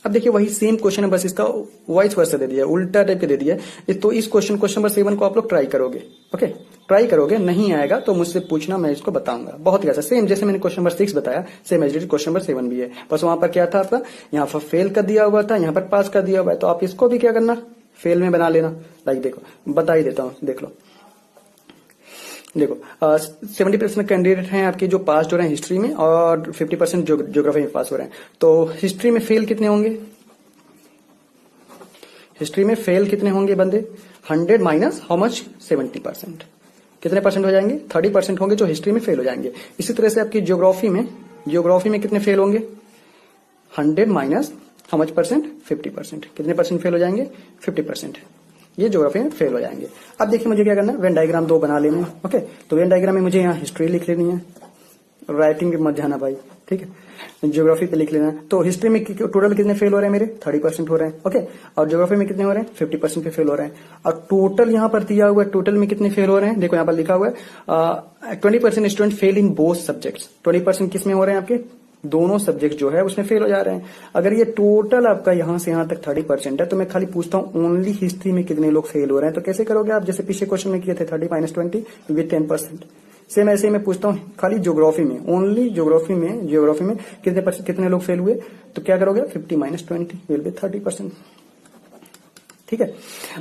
Speaker 1: अब देखिए वही सेम क्वेश्चन है, बस इसका वाइस वर्सा दे दिया, उल्टा टाइप के दे दिया। तो इस क्वेश्चन नंबर 7 को आप लोग ट्राई करोगे। ओके, ट्राई करोगे, नहीं आएगा तो मुझसे पूछना, मैं इसको बताऊंगा। बहुत ही अच्छा, सेम जैसे मैंने क्वेश्चन नंबर 6 बताया, सेम एज क्वेश्चन नंबर 7 भी है, बस वहां पर क्या था आपका, यहाँ पर फेल कर दिया हुआ था, यहाँ पर पास कर दिया हुआ है, तो आप इसको भी क्या करना, फेल में बना लेना। लाइक देखो बता ही देता हूँ, देख लो। देखो 70% कैंडिडेट हैं आपके जो पास हो रहे हैं हिस्ट्री में, और 50% ज्योग्राफी में पास हो रहे हैं। तो हिस्ट्री में फेल कितने होंगे, हिस्ट्री में फेल कितने होंगे बंदे, 100 माइनस हाउ मच, 70%, कितने परसेंट हो जाएंगे, 30% होंगे जो हिस्ट्री में फेल हो जाएंगे। इसी तरह से आपकी ज्योग्राफी में कितने फेल होंगे, 100 माइनस हाउ मच परसेंट, 50%, कितने परसेंट फेल हो जाएंगे, 50%, ये ज्योग्राफी में फेल हो जाएंगे। अब देखिए मुझे क्या करना है, वेन डायग्राम 2 बना लेने हैं। ओके, तो वेन डायग्राम में मुझे यहाँ हिस्ट्री लिख लेनी है, राइटिंग मत जाना भाई, ठीक है, ज्योग्राफी पे लिख लेना है। तो हिस्ट्री में टोटल कितने फेल हो रहे हैं मेरे, 30% हो रहे हैं। ओके, और ज्योग्राफी में कितने हो रहे हैं, 50% पे फेल हो रहे हैं। और टोटल यहाँ पर दिया हुआ है, टोटल में कितने फेल हो रहे हैं, देखो यहाँ पर लिखा हुआ है 20% student fail in both subjects. 20% किस में हो रहे हैं आपके, दोनों सब्जेक्ट जो है उसमें फेल हो जा रहे हैं। अगर ये टोटल आपका यहां से यहां तक 30% है, तो मैं खाली पूछता हूं ओनली हिस्ट्री में कितने लोग फेल हो रहे हैं। तो कैसे करोगे आप, जैसे पीछे क्वेश्चन में किए थे 30 माइनस 20 विद 10%, सेम ऐसे ही मैं पूछता हूं खाली ज्योग्राफी में, ओनली ज्योग्राफी में कितने लोग फेल हुए, तो क्या करोगे, 50 माइनस 20 विल बी 30%। ठीक है,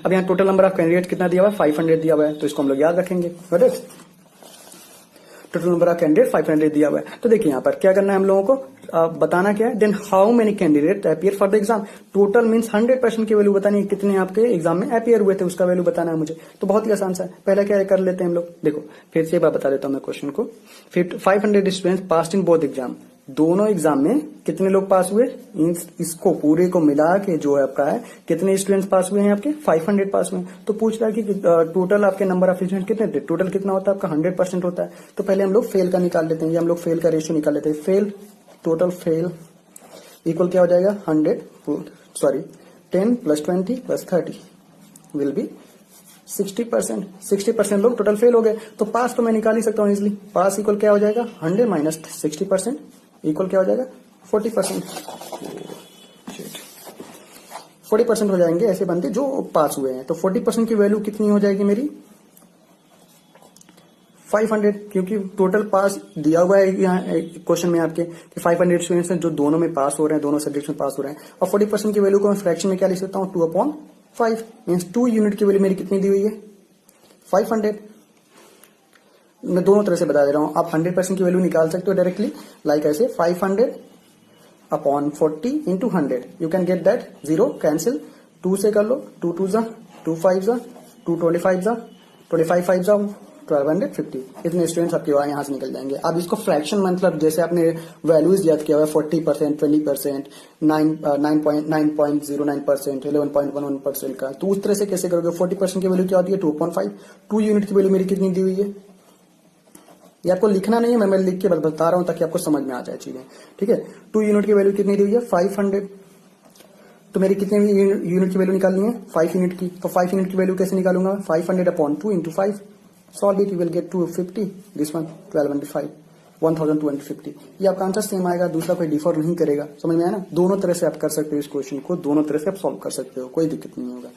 Speaker 1: अब यहाँ टोटल नंबर ऑफ कैंडिडेट कितना दिया हुआ है, 500 दिया हुआ है, तो इसको हम लोग याद रखेंगे। टोटल नंबर ऑफ कैंडिडेट 500 दिया हुआ है। तो देखिए यहाँ पर क्या करना है हम लोगों को, बताना क्या है, then how many candidate appear for the exam. Total means 100% की वैल्यू बतानी है, कितने आपके एग्जाम में अपियर हुए थे उसका वैल्यू बताना है मुझे। तो बहुत ही आसान सा है, पहले क्या कर लेते हैं हम लोग, देखो फिर से एक बार बता देता हूँ मैं क्वेश्चन को। 500 students passed in both exam, दोनों एग्जाम में कितने लोग पास हुए, इसको पूरे को मिला के जो है आपका है, कितने स्टूडेंट्स पास हुए हैं आपके, 500 पास हुए। तो पूछ रहा है कि टोटल आपके नंबर ऑफ स्टूडेंट कितने थे, टोटल कितना होता है आपका, 100% होता है। तो पहले हम लोग फेल का निकाल लेते हैं, हम लोग फेल का रेशियो निकाल लेते हैं। फेल, टोटल फेल इक्वल क्या हो जाएगा, 10 प्लस 20 प्लस 30 विल बी 60%। 60% लोग टोटल फेल हो गए, तो पास तो मैं निकाल ही सकता हूँ इजिली। पास इक्वल क्या हो जाएगा, 100 माइनस 60% इक्वल क्या हो जाएगा, 40%। 40% हो जाएंगे ऐसे बंदे जो पास हुए हैं। तो 40% की वैल्यू कितनी हो जाएगी मेरी, 500, क्योंकि टोटल पास दिया हुआ है यहाँ क्वेश्चन में आपके कि 500 स्टूडेंट्स हैं जो दोनों में पास हो रहे हैं, दोनों सब्जेक्ट में पास हो रहे हैं। और 40% की वैल्यू को मैं फ्रैक्शन में क्या लिख सकता हूँ, 2/5 मीन्स 2 यूनिट की वैल्यू मेरी कितनी दी हुई है, 500। मैं दोनों तरह से बता दे रहा हूँ, आप 100% की वैल्यू निकाल सकते हो डायरेक्टली, लाइक ऐसे 500/40 into 100, you can get that, 0 cancel, 2 से कर लो, 2 2 जा 2 5 जा 2 25 जा 25 5 जा 1250, इतने स्टूडेंट्स आपके यहाँ से निकल जाएंगे। अब इसको फ्रैक्शन मतलब जैसे आपने वैल्यूज याद किया हुआ है 40%, 20%, 9.09%, 11.11% का, तो उस तरह से कैसे करोगे। 40% की वैल्यू क्या होती है, 2.5, 2 यूनिट की वैल्यू मेरी कितनी दी हुई है, ये आपको लिखना नहीं है, मैं लिख के बता रहा हूं ताकि आपको समझ में आ जाए चीजें, ठीक है। 2 यूनिट की वैल्यू कितनी दी हुई है, 500, तो मेरी कितने यूनिट की वैल्यू निकालनी है, 5 यूनिट की। तो 5 यूनिट की वैल्यू कैसे निकालूंगा, 500/2 into 5, solve it, you will gate 250, this one 1205, 1250। ये आपका आंसर सेम आएगा, दूसरा कोई डिफर नहीं करेगा, समझ में आया ना। दोनों तरह से आप कर सकते हो इस क्वेश्चन को, दोनों तरह से आप सॉल्व कर सकते हो, कोई दिक्कत नहीं होगा।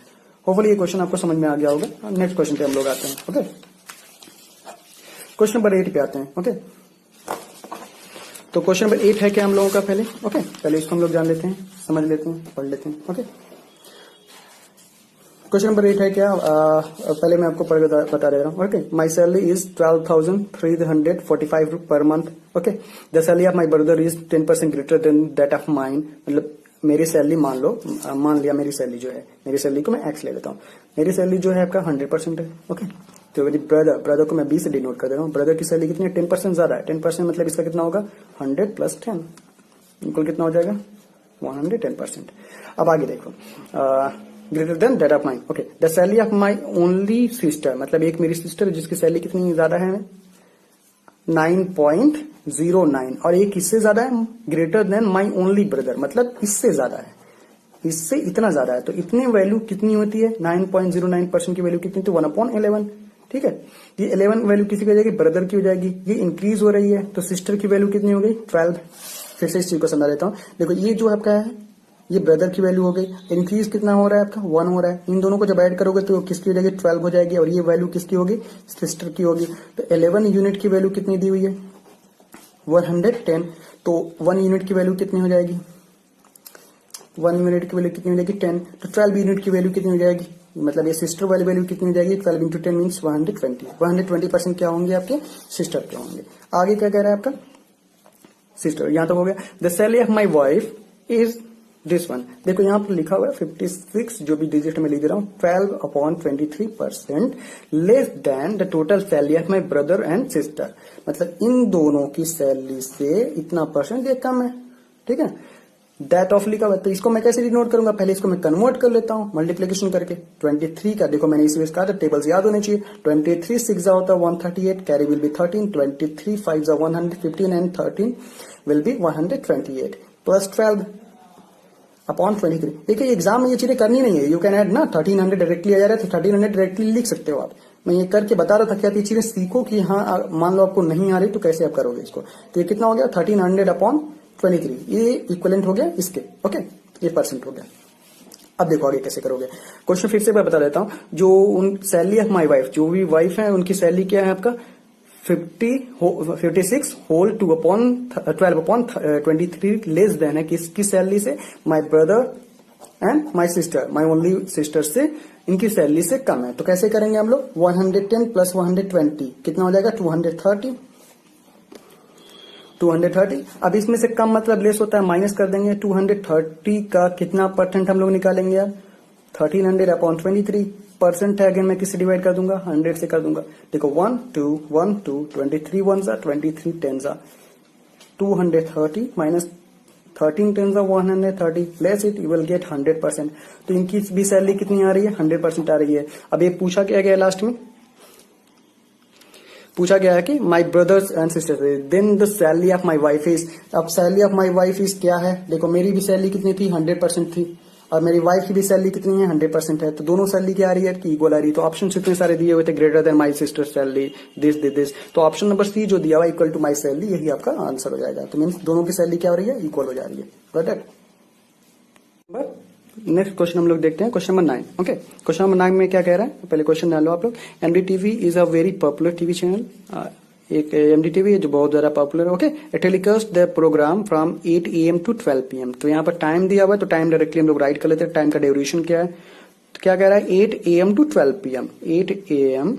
Speaker 1: होपफुली ये क्वेश्चन आपको समझ में आ गया होगा। नेक्स्ट क्वेश्चन पे हम लोग आते हैं, ओके। क्वेश्चन नंबर 8 पे आते हैं, ओके। तो क्वेश्चन नंबर 8 है क्या हम लोगों का, पहले ओके, पहले इसको हम लोग जान लेते हैं, समझ लेते हैं, पढ़ लेते हैं, ओके। क्वेश्चन नंबर 8 है क्या, पहले मैं आपको पढ़ बता दे रहा हूँ, okay. My salary is 12,345 per month, okay. The salary of my brother is 10% greater than that of mine, मतलब मेरी सैलरी मान लिया मेरी सैलरी जो है, मेरी सैलरी को मैं एक्स ले लेता हूँ, मेरी सैलरी जो है आपका 100% है, ओके। तो मेरी ब्रदर को मैं 20 से डिनोट कर दे रहा हूँ, ब्रदर की सैलरी कितनी है, 10% ज्यादा है, 10% मतलब इसका कितना होगा, 100 + 10, बिल्कुल कितना हो जाएगा, 110%। अब आगे देखो, greater than that of mine, okay. The salary of my only sister, मतलब एक मेरी सिस्टर जिसकी सैलरी कितनी ज्यादा है, 9.09, और एक इससे ज्यादा है, greater than my only brother, मतलब इससे ज्यादा है, इससे इतना ज्यादा है, तो इतनी वैल्यू कितनी होती है, 9.09% की वैल्यू कितनी थी, 1/11, ठीक है। ये 11 वैल्यू किसी की हो जाएगी, ब्रदर की हो जाएगी, ये इंक्रीज हो रही है, तो सिस्टर की वैल्यू कितनी हो गई, 12। फिर से इस चीज को समझा देता हूँ, देखो ये जो आपका है ये ब्रदर की वैल्यू हो गई, इंक्रीज कितना हो रहा है आपका, 1 हो रहा है, इन दोनों को जब ऐड करोगे तो किसकी हो जाएगी, 12 हो जाएगी, और ये वैल्यू किसकी होगी, सिस्टर की होगी। तो 11 यूनिट की वैल्यू कितनी दी हुई है, 110, तो 1 यूनिट की वैल्यू कितनी हो जाएगी, 1 यूनिट की वैल्यू कितनी हो जाएगी, 10, तो 12 यूनिट की वैल्यू कितनी हो जाएगी, मतलब ये सिस्टर वाली वैल्यू कितनी हो जाएगी, 12 × 10 मीन्स 120, 120% क्या होंगे आपके, सिस्टर के होंगे। आगे क्या कह रहा है आपका, सिस्टर, यहां तक हो गया। The salary of my wife is this one, देखो यहाँ पर लिखा हुआ है 56, जो भी डिजिट में लिख दे रहा हूँ, 12/23% less than the total salary of my brother and sister, मतलब इन दोनों की सैलरी से इतना परसेंट ये कम है, ठीक है। दैट ऑफ लिखा हुआ है, तो इसको मैं कैसे डिनोट करूंगा, पहले इसको मैं कन्वर्ट कर लेता हूं मल्टीप्लीकेशन करके। 23 का देखो मैंने इसी कहा था, टेबल्स याद होने चाहिए, 23 6 होता है 138, carry will be 13, 23 5 115 and 13 will be 128 plus 12/23। देखिए एग्जाम में ये चीजें करनी नहीं है, यू कैन ऐड ना 1300 डायरेक्टली आ जा रहा है, तो 1300 डायरेक्टली लिख सकते हो आप। मैं ये करके बता रहा था कि आप ये चीजें सीखो कि हाँ मान लो आपको नहीं आ रही तो कैसे आप करोगे इसको। तो ये कितना हो गया, 1300/23, ये इक्विवेलेंट हो गया इसके, ओके, ये परसेंट हो गया। अब देखो आगे कैसे करोगे, क्वेश्चन फिर से मैं बता देता हूं। जो उन सैलरी ऑफ माई वाइफ, जो भी वाइफ है उनकी सैलरी क्या है आपका, 56 होल 12/23 लेस देन है किसकी सैलरी से, my brother and my sister, my only sister से इनकी सैलरी से कम है। तो कैसे करेंगे हम लोग, 110 + 120 कितना हो जाएगा, 230। अब इसमें से कम मतलब लेस होता है, माइनस कर देंगे। 230 का कितना परसेंट हम लोग निकालेंगे यार, 1300/23 परसेंट है, अगेन मैं किससे डिवाइड कर दूंगा, 100 से कर दूंगा। देखो 1 2 1 2 23 1 23 10 230 minus 13 10 130 less it, you will gate 100%। तो इनकी भी सैलरी कितनी आ रही है, 100% आ रही है। अब ये पूछा क्या गया लास्ट में, पूछा गया है कि my brothers and sisters, then the salary of my wife is, अब salary of my wife is क्या है, देखो मेरी भी सैलरी कितनी थी, 100% थी, और मेरी वाइफ की भी सैलरी कितनी है, 100% है। तो दोनों सैलरी क्या आ रही है कि इक्वल आ रही है। तो ऑप्शन इतने सारे दिए हुए थे, greater than my sister salary, this, तो ऑप्शन नंबर सी जो दिया हुआ इक्वल टू माई सैलरी, यही आपका आंसर हो जाएगा। तो मीन्स दोनों की सैलरी क्या हो रही है, इक्वल हो जा रही है। Got it. नेक्स्ट क्वेश्चन हम लोग देखते हैं, question number 9। Okay, question number 9 में क्या कह रहा है, पहले क्वेश्चन डाल लो आप लोग। MDTV is a very popular TV channel. एक एमडीटीवी है जो बहुत ज्यादा पॉपुलर है। Okay, it telecast the program from 8 AM to 12 PM। तो यहाँ पर टाइम दिया हुआ है, तो टाइम डायरेक्टली हम लोग राइट कर लेते हैं। टाइम का ड्यूरेशन क्या है, तो क्या कह रहा है, 8 AM to 12 PM, 8 AM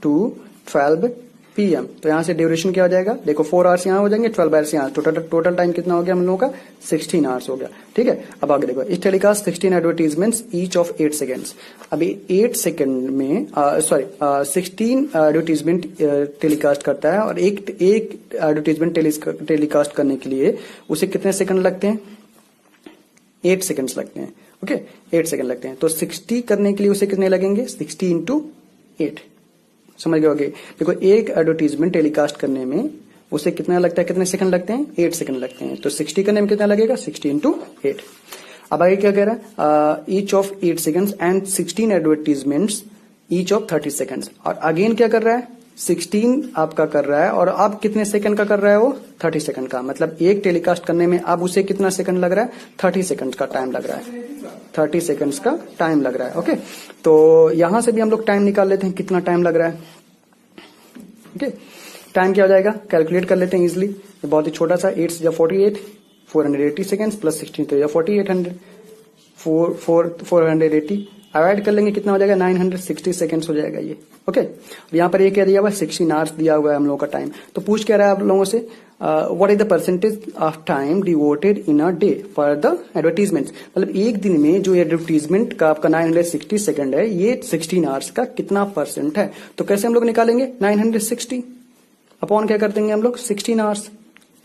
Speaker 1: to 12 PM। तो यहां से ड्यूरेशन क्या हो जाएगा, देखो 4 आवर्स यहाँ हो जाएंगे, 12 आवर्स यहाँ, टोटल टाइम कितना हो गया हम लोगों का, 16 आवर्स हो गया। ठीक है, अब आगे देखो, इस telecast 16 advertisements each of 8 seconds. अभी 8 सेकेंड में 16 एडवर्टीजमेंट टेलीकास्ट करता है, और एक एडवर्टीजमेंट टेलीकास्ट करने के लिए उसे कितने सेकंड लगते हैं, 8 सेकंड्स लगते हैं। ओके, 8 सेकंड लगते हैं, तो 60 करने के लिए उसे कितने लगेंगे, 60 इंटू 8। समझ गए होगे, देखो एक एडवर्टीजमेंट टेलीकास्ट करने में उसे कितना लगता है, कितने सेकंड लगते हैं, 8 सेकंड लगते हैं। तो 60 करने में कितना लगेगा, 60 इंटू 8। अब आगे क्या कह रहा है, each of 8 seconds and 16 advertisements each of 30 seconds. और अगेन क्या कर रहा है, 16 आपका कर रहा है, और अब कितने सेकंड का कर रहा है वो, 30 सेकंड का। मतलब एक टेलीकास्ट करने में अब उसे कितना सेकंड लग रहा है, 30 सेकंड का टाइम लग रहा है, 30 सेकंड्स का टाइम लग रहा है। ओके, तो यहां से भी हम लोग टाइम निकाल लेते हैं, कितना टाइम लग रहा है। ओके, टाइम क्या हो जाएगा, कैलकुलेट कर लेते हैं इजिली, बहुत ही छोटा सा, 8 से 48, 480 सेकंड्स प्लस 16 तो 4800, 480 अवॉइड कर लेंगे, कितना हो जाएगा, 960 सेकंड्स हो जाएगा ये। ओके, यहाँ पर ये क्या दिया हुआ है, 16 आवर्स दिया हुआ है हम लोगों का टाइम। तो पूछ क्या रहा है आप लोगों से, what is the percentage of time devoted in a day for the advertisement. मतलब एक दिन में जो एडवर्टीजमेंट का आपका 960 सेकंड है, ये 16 आवर्स का कितना परसेंट है। तो कैसे हम लोग निकालेंगे, 960 अपॉन क्या कर देंगे हम लोग, 16 आवर्स।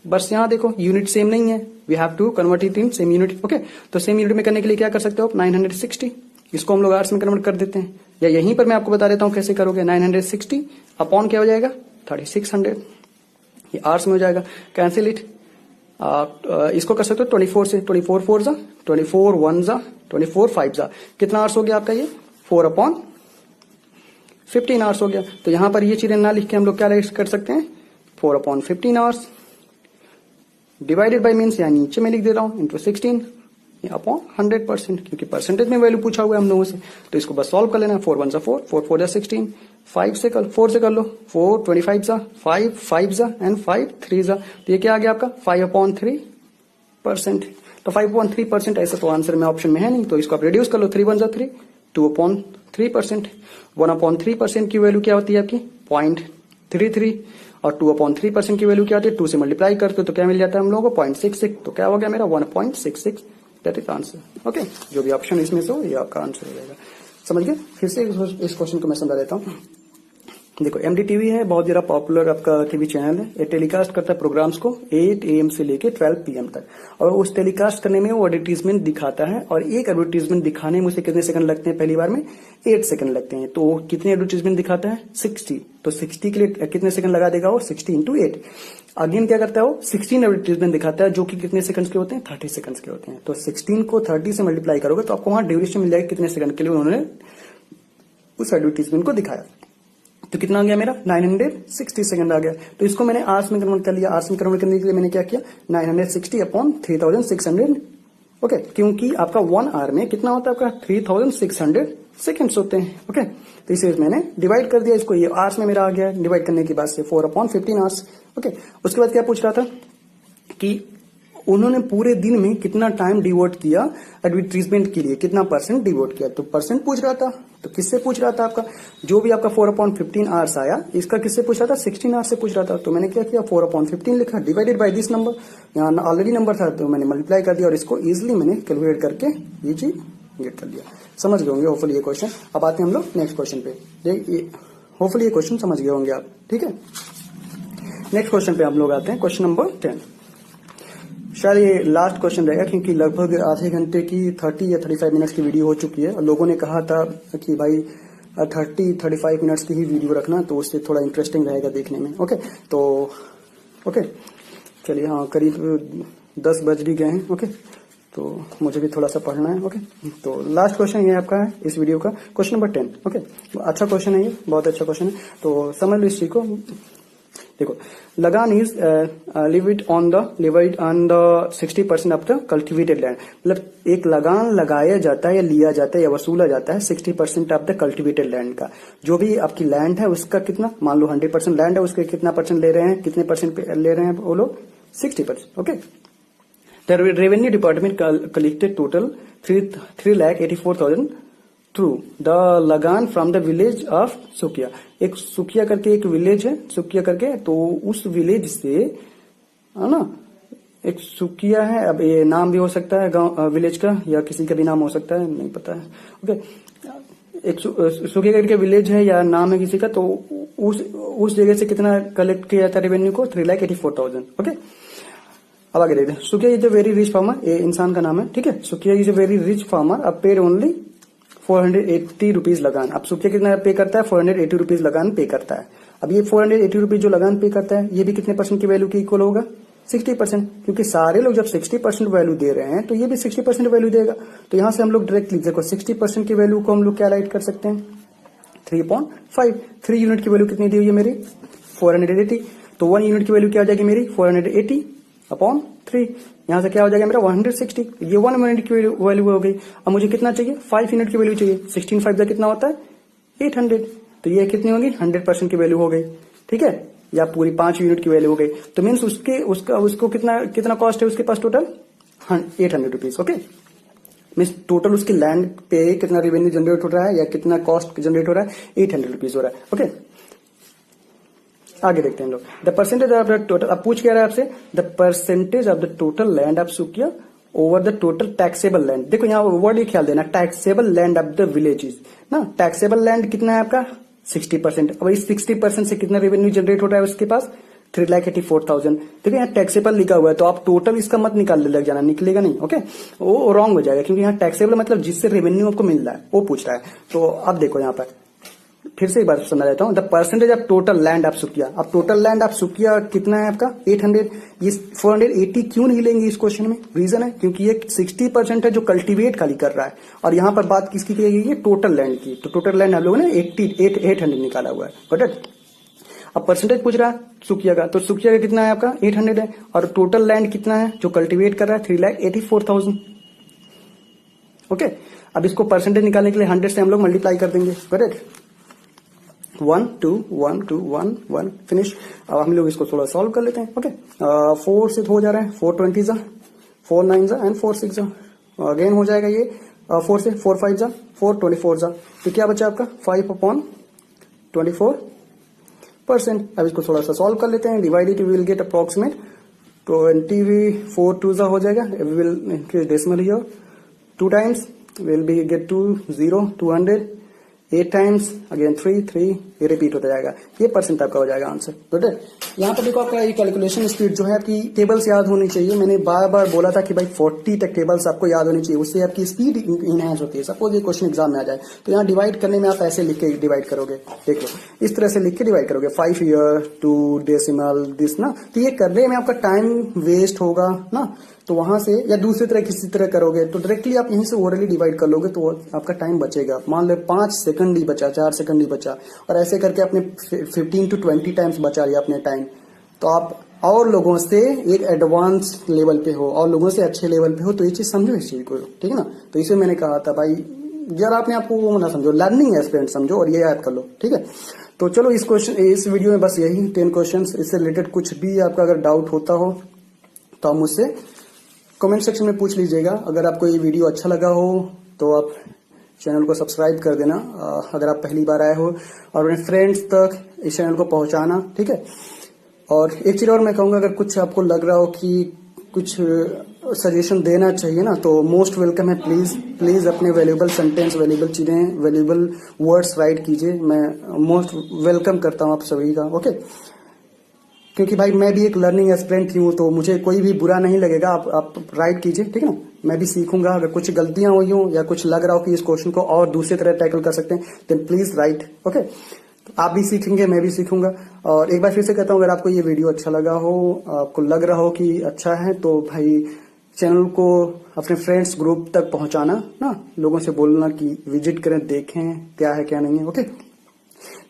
Speaker 1: बस यहाँ देखो यूनिट सेम नहीं है, we have to convert it in same unit. Okay, तो सेम यूनिट में करने के लिए क्या कर सकते हो आप, 960 इसको हम लोग आवर्स में कन्वर्ट कर देते हैं, या यहीं पर मैं आपको बता देता हूं कैसे करोगे। 960 अपॉन क्या हो जाएगा, 3600, ये आवर्स में हो जाएगा, कैंसिल इट। इसको कर सकते हो 24 से, 24 4 जा, 24 1 जा, 24 5 जा, कितना आवर्स हो गया आपका ये, 4/15 आवर्स हो गया। तो यहां पर ये चीजें ना लिख के हम लोग क्या कर सकते हैं, 4/15 आवर्स डिवाइडेड बाई मीन्स, या नीचे में लिख दे रहा हूं, इंटू 16 अपॉन 100%, क्योंकि परसेंटेज में वैल्यू पूछा हुआ है हम लोगों से। तो इसको बस सॉल्व कर लेना, 4 1 जा 4, 4 4 जा 16, 4 से कर लो, 4 25 जा, 5 5 जा एंड 5 3 जा। तो ये क्या आ गया आपका, 5/3%। तो 5/3% ऐसा तो आंसर में ऑप्शन में है नहीं, तो इसको आप रिड्यूस कर लो, 3 1 जा 3, 2/3%। 1/3% की वैल्यू क्या होती है आपकी, 0.33, और 2/3% की वैल्यू क्या होती है, 2 से मल्टीप्लाई करते हो तो क्या मिल जाता है हम लोगों को, 0.66। तो क्या हो गया मेरा, 1.66, दैट इज आंसर। ओके, जो भी ऑप्शन इसमें से हो ये आपका आंसर हो जाएगा। समझ गए, फिर से इस क्वेश्चन को मैं समझा देता हूँ। देखो एमडीटीवी है, बहुत ज्यादा पॉपुलर आपका टीवी चैनल है। ये टेलीकास्ट करता है प्रोग्राम्स को 8 AM से लेके 12 PM तक, और उस टेलीकास्ट करने में वो एडवर्टीजमेंट दिखाता है, और एक एडवर्टीजमेंट दिखाने में उसे कितने सेकंड लगते हैं, पहली बार में 8 सेकंड लगते हैं। तो कितने एडवर्टीजमेंट दिखाता है, 60। तो 60 के लिए कितने सेकंड लगा देगा वो, 60 इंटू 8। अगेन क्या करता है वो, 16 एडवर्टीजमेंट दिखाता है, जो कि कितने सेकंड्स के होते हैं, 30 सेकंड्स के होते हैं। तो 16 को 30 से मल्टीप्लाई करोगे तो आपको वहां ड्यूरेशन मिल जाएगा, कितने सेकंड के लिए उन्होंने उस एडवर्टीजमेंट को दिखाया। तो कितना आ गया मेरा, 960 सेकंड आ गया। तो इसको मैंने आवर्स में कन्वर्ट कर लिया। आवर्स में कन्वर्ट करने के लिए मैंने क्या किया, 960 अपॉन 3600। ओके, क्योंकि आपका 1 आवर में कितना होता है आपका, 3600 सेकंड्स होते हैं। ओके, तो इसे मैंने डिवाइड कर दिया, इसको ये आवर्स में मेरा आ गया डिवाइड करने के बाद से, 4/15 आवर्स। ओके, उसके बाद क्या पूछ रहा था कि उन्होंने पूरे दिन में कितना टाइम डिवोट किया एडवर्टीजमेंट के लिए, कितना परसेंट डिवोट किया। तो परसेंट पूछ रहा था, तो किससे पूछ रहा था आपका, जो भी आपका 4/15 आवर्स आया, इसका किससे पूछ रहा था, 16 आवर्स से पूछ रहा था। तो मैंने क्या किया, 4/15 लिखा, डिवाइडेड बाय दिस नंबर, यहाँ ऑलरेडी नंबर था तो मैंने मल्टीप्लाई कर दिया, और इसको इजिली मैंने कैलकुलेट करके ये चीज गेट कर लिया। समझ गए होंगे होपफुली ये क्वेश्चन। अब आते हैं हम लोग नेक्स्ट क्वेश्चन पे, होपफुली ये क्वेश्चन समझ गए होंगे आप। ठीक है, नेक्स्ट क्वेश्चन पे हम लोग आते हैं, क्वेश्चन नंबर 10। शायद ये लास्ट क्वेश्चन रहेगा, क्योंकि लगभग आधे घंटे की 30 या 35 मिनट्स की वीडियो हो चुकी है, और लोगों ने कहा था कि भाई 30-35 मिनट्स की ही वीडियो रखना, तो उससे थोड़ा इंटरेस्टिंग रहेगा देखने में। ओके, तो ओके चलिए, हाँ करीब 10 बज भी गए हैं। ओके, तो मुझे भी थोड़ा सा पढ़ना है। ओके, तो लास्ट क्वेश्चन ये आपका है इस वीडियो का, क्वेश्चन नंबर 10। ओके, अच्छा क्वेश्चन है ये, बहुत अच्छा क्वेश्चन है, तो समझ लो इस चीज को। देखो लगान is live it on the 60% of the cultivated land. मतलब एक लगान लगाया जाता है या लिया जाता है या वसूला जाता है 60% ऑफ द कल्टिवेटेड लैंड का। जो भी आपकी लैंड है उसका कितना, मान लो 100% लैंड है, उसके कितना परसेंट ले रहे हैं, कितने परसेंट ले रहे हैं वो लोग, 60%। Okay, the revenue department collected total 3,84,000 through the लगान from the village of Sukiya. एक सुकिया करके एक विलेज है, सुकिया करके, तो उस विलेज से, है ना, एक सुकिया है, अब ये नाम भी हो सकता है गांव विलेज का, या किसी का भी नाम हो सकता है, नहीं पता है। ओके, एक सुकिया करके विलेज है या नाम है किसी का, तो उस जगह से कितना कलेक्ट किया था रेवेन्यू को, 3,84,000। ओके, अब आगे देखते हैं। Sukiya is a very rich farmer, ये इंसान का नाम है, ठीक है। Sukiya is a very rich farmer, अब पेड ओनली 480 रुपीज लगान। अब सुकिया कितना पे करता है, 480 रुपीज लगान पे करता है। अब ये 480 रुपीज जो लगान पे करता है, ये भी कितने परसेंट की वैल्यू के इक्वल होगा, 60%, क्योंकि सारे लोग जब 60% वैल्यू दे रहे हैं तो ये भी 60% वैल्यू देगा। तो यहां से हम लोग डायरेक्टली देखो 60% की वैल्यू को हम लोग क्या राइट कर सकते हैं, 3.5। 3 यूनिट की वैल्यू कितनी दी हुई है मेरी, 480, तो 1 यूनिट की वैल्यू क्या आ जाएगी मेरी, 480 अपॉन 3। यहां से क्या हो जाएगा मेरा 160, ये 1 यूनिट की वैल्यू हो गई। अब मुझे कितना चाहिए, 5 यूनिट की वैल्यू चाहिए। 16 5 कितना होता है, 800, तो ये कितनी होगी, 100% की वैल्यू हो गई, ठीक है, या पूरी 5 यूनिट की वैल्यू हो गई। तो मीन्स उसको कितना कॉस्ट है उसके पास total, 800 rupees. Okay, means total उसकी लैंड पे कितना रेवेन्यू जनरेट हो रहा है या कितना कॉस्ट जनरेट हो रहा है, 800 रुपीज हो रहा है। ओके, आगे देखते हैं हम लोग। The percentage of the total, अब पूछ क्या रहा है आपसे, the percentage of the total land of Sukiya over the total taxable land. देखो यहाँ वर्ड ये ख्याल देना, taxable land of the villages ना, टैक्सेबल लैंड कितना है आपका, 60%। अब इस 60% से कितना रेवेन्यू जनरेट हो रहा है उसके पास, 3,84,000। देखो यहाँ टैक्सेबल लिखा हुआ है, तो आप टोटल इसका मत निकाल लग जाना, निकलेगा नहीं। ओके, वो रॉन्ग हो जाएगा, क्योंकि यहाँ टैक्सेबल मतलब जिससे रेवेन्यू आपको मिल रहा है वो पूछ रहा है। तो अब देखो यहाँ पर फिर से एक बार समझा देता हूं, the percentage of total land of Sukiya. अब टोटल लैंड ऑफ सुकिया कितना है आपका, 800। ये 480 क्यों नहीं लेंगे इस क्वेश्चन में, रीजन है क्योंकि ये 60% है जो कल्टीवेट खाली कर रहा है, और यहां पर बात किसकी की गई है, टोटल लैंड की। तो टोटल लैंड हम लोगों ने 800 निकाला हुआ है, करेक्ट। अब परसेंटेज पूछ रहा है सुकिया का, तो सुकिया का कितना है आपका, 800 है, और टोटल लैंड कितना है जो कल्टीवेट कर रहा है, 3,84,000। ओके, अब इसको परसेंटेज निकालने के लिए 100 से हम लोग मल्टीप्लाई कर देंगे, करेक्ट। 1 2 1 2 1 1 फिनिश। अब हम लोग इसको थोड़ा सॉल्व कर लेते हैं। ओके, 4 से हो जा रहा है, 4 20 जा, 4 9 जा एंड 4 6 जा, अगेन हो जाएगा ये 4 से 4 5 जा, 4 24 जा, तो क्या बचा आपका 5/24%। अब इसको थोड़ा सा सॉल्व कर लेते हैं, divide it, we will get approximate 24 2 जा हो जाएगा, we will increase decimal here 2 times, will be get 2 0 200, 8 times again 3 3, ये रिपीट होता जाएगा। ये परसेंट आपका हो जाएगा आंसर, गुड है। यहाँ पर देखो आपका ये कैलकुलेशन स्पीड जो है आपकी टेबल्स याद होनी चाहिए। मैंने बार बार बोला था कि भाई 40 तक टेबल्स आपको याद होनी चाहिए, उससे आपकी स्पीड इनहेंस होती है। सपोज ये क्वेश्चन एग्जाम में आ जाए तो यहाँ डिवाइड करने में आप ऐसे लिख के डिवाइड करोगे, देख लो इस तरह से लिख के डिवाइड करोगे, 5 ईयर 2 डेसिमल दिस ना, तो ये करने में आपका टाइम वेस्ट होगा ना। तो वहां से या दूसरी तरह किसी तरह करोगे तो डायरेक्टली आप यहीं से ओरली डिवाइड कर लोगे तो आपका टाइम बचेगा। मान लो 5 सेकंड ही बचा, 4 सेकंड ही बचा, और ऐसे करके अपने 15 to 20 टाइम्स बचा लिया अपने टाइम। तो आप और लोगों से एक एडवांस लेवल पे हो और लोगों से अच्छे लेवल पे हो, तो ये चीज समझो इस चीज को, ठीक है ना। तो इसे मैंने कहा था भाई यार आपने आपको वो ना समझो, लर्निंग एस्पिरेंट समझो और ये याद कर लो, ठीक है। तो चलो इस वीडियो में बस यही 10 क्वेश्चन। इससे रिलेटेड कुछ भी आपका अगर डाउट होता हो तो आप मुझसे कमेंट सेक्शन में पूछ लीजिएगा। अगर आपको ये वीडियो अच्छा लगा हो तो आप चैनल को सब्सक्राइब कर देना, अगर आप पहली बार आए हो, और अपने फ्रेंड्स तक इस चैनल को पहुंचाना, ठीक है। और एक चीज और मैं कहूंगा, अगर कुछ आपको लग रहा हो कि कुछ सजेशन देना चाहिए ना, तो मोस्ट वेलकम है। प्लीज अपने वैल्यूएबल सेंटेंस, वैल्यूएबल चीजें, वैल्यूएबल वर्ड्स राइट कीजिए। मैं मोस्ट वेलकम करता हूं आप सभी का, ओके। क्योंकि भाई मैं भी एक लर्निंग एस्पिरेंट हूँ, तो मुझे कोई भी बुरा नहीं लगेगा, आप राइट कीजिए, ठीक है ना। मैं भी सीखूंगा, अगर कुछ गलतियां हुई हो या कुछ लग रहा हो कि इस क्वेश्चन को और दूसरी तरह टैकल कर सकते हैं, देन प्लीज राइट, ओके। आप भी सीखेंगे, मैं भी सीखूंगा। और एक बार फिर से कहता हूँ, अगर आपको ये वीडियो अच्छा लगा हो, आपको लग रहा हो कि अच्छा है, तो भाई चैनल को अपने फ्रेंड्स ग्रुप तक पहुंचाना ना, लोगों से बोलना कि विजिट करें, देखें क्या है क्या नहीं है, ओके।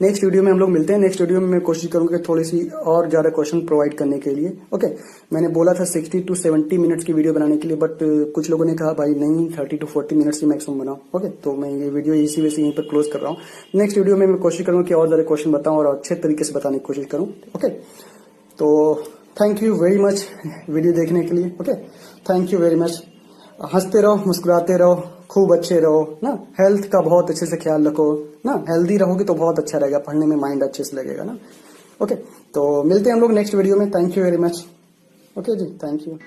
Speaker 1: नेक्स्ट वीडियो में हम लोग मिलते हैं। नेक्स्ट वीडियो में मैं कोशिश करूंगा कि थोड़ी सी और ज्यादा क्वेश्चन प्रोवाइड करने के लिए। ओके, मैंने बोला था 60 to 70 मिनट्स की वीडियो बनाने के लिए, बट कुछ लोगों ने कहा भाई नहीं 30 to 40 मिनट्स की मैक्सिमम बनाओ। ओके, तो मैं ये वीडियो इसी वजह से यहीं पर क्लोज कर रहा हूँ। नेक्स्ट वीडियो में मैं कोशिश करूंगा कि और ज्यादा क्वेश्चन बताऊं और अच्छे तरीके से बताने की कोशिश करूँ। ओके, तो thank you very much video देखने के लिए। Okay, thank you very much. हंसते रहो, मुस्कुराते रहो, खूब अच्छे रहो ना, हेल्थ का बहुत अच्छे से ख्याल रखो ना, हेल्दी रहोगे तो बहुत अच्छा रहेगा, पढ़ने में माइंड अच्छे से लगेगा ना। ओके, तो मिलते हैं हम लोग नेक्स्ट वीडियो में। Thank you very much. Okay जी, थैंक यू।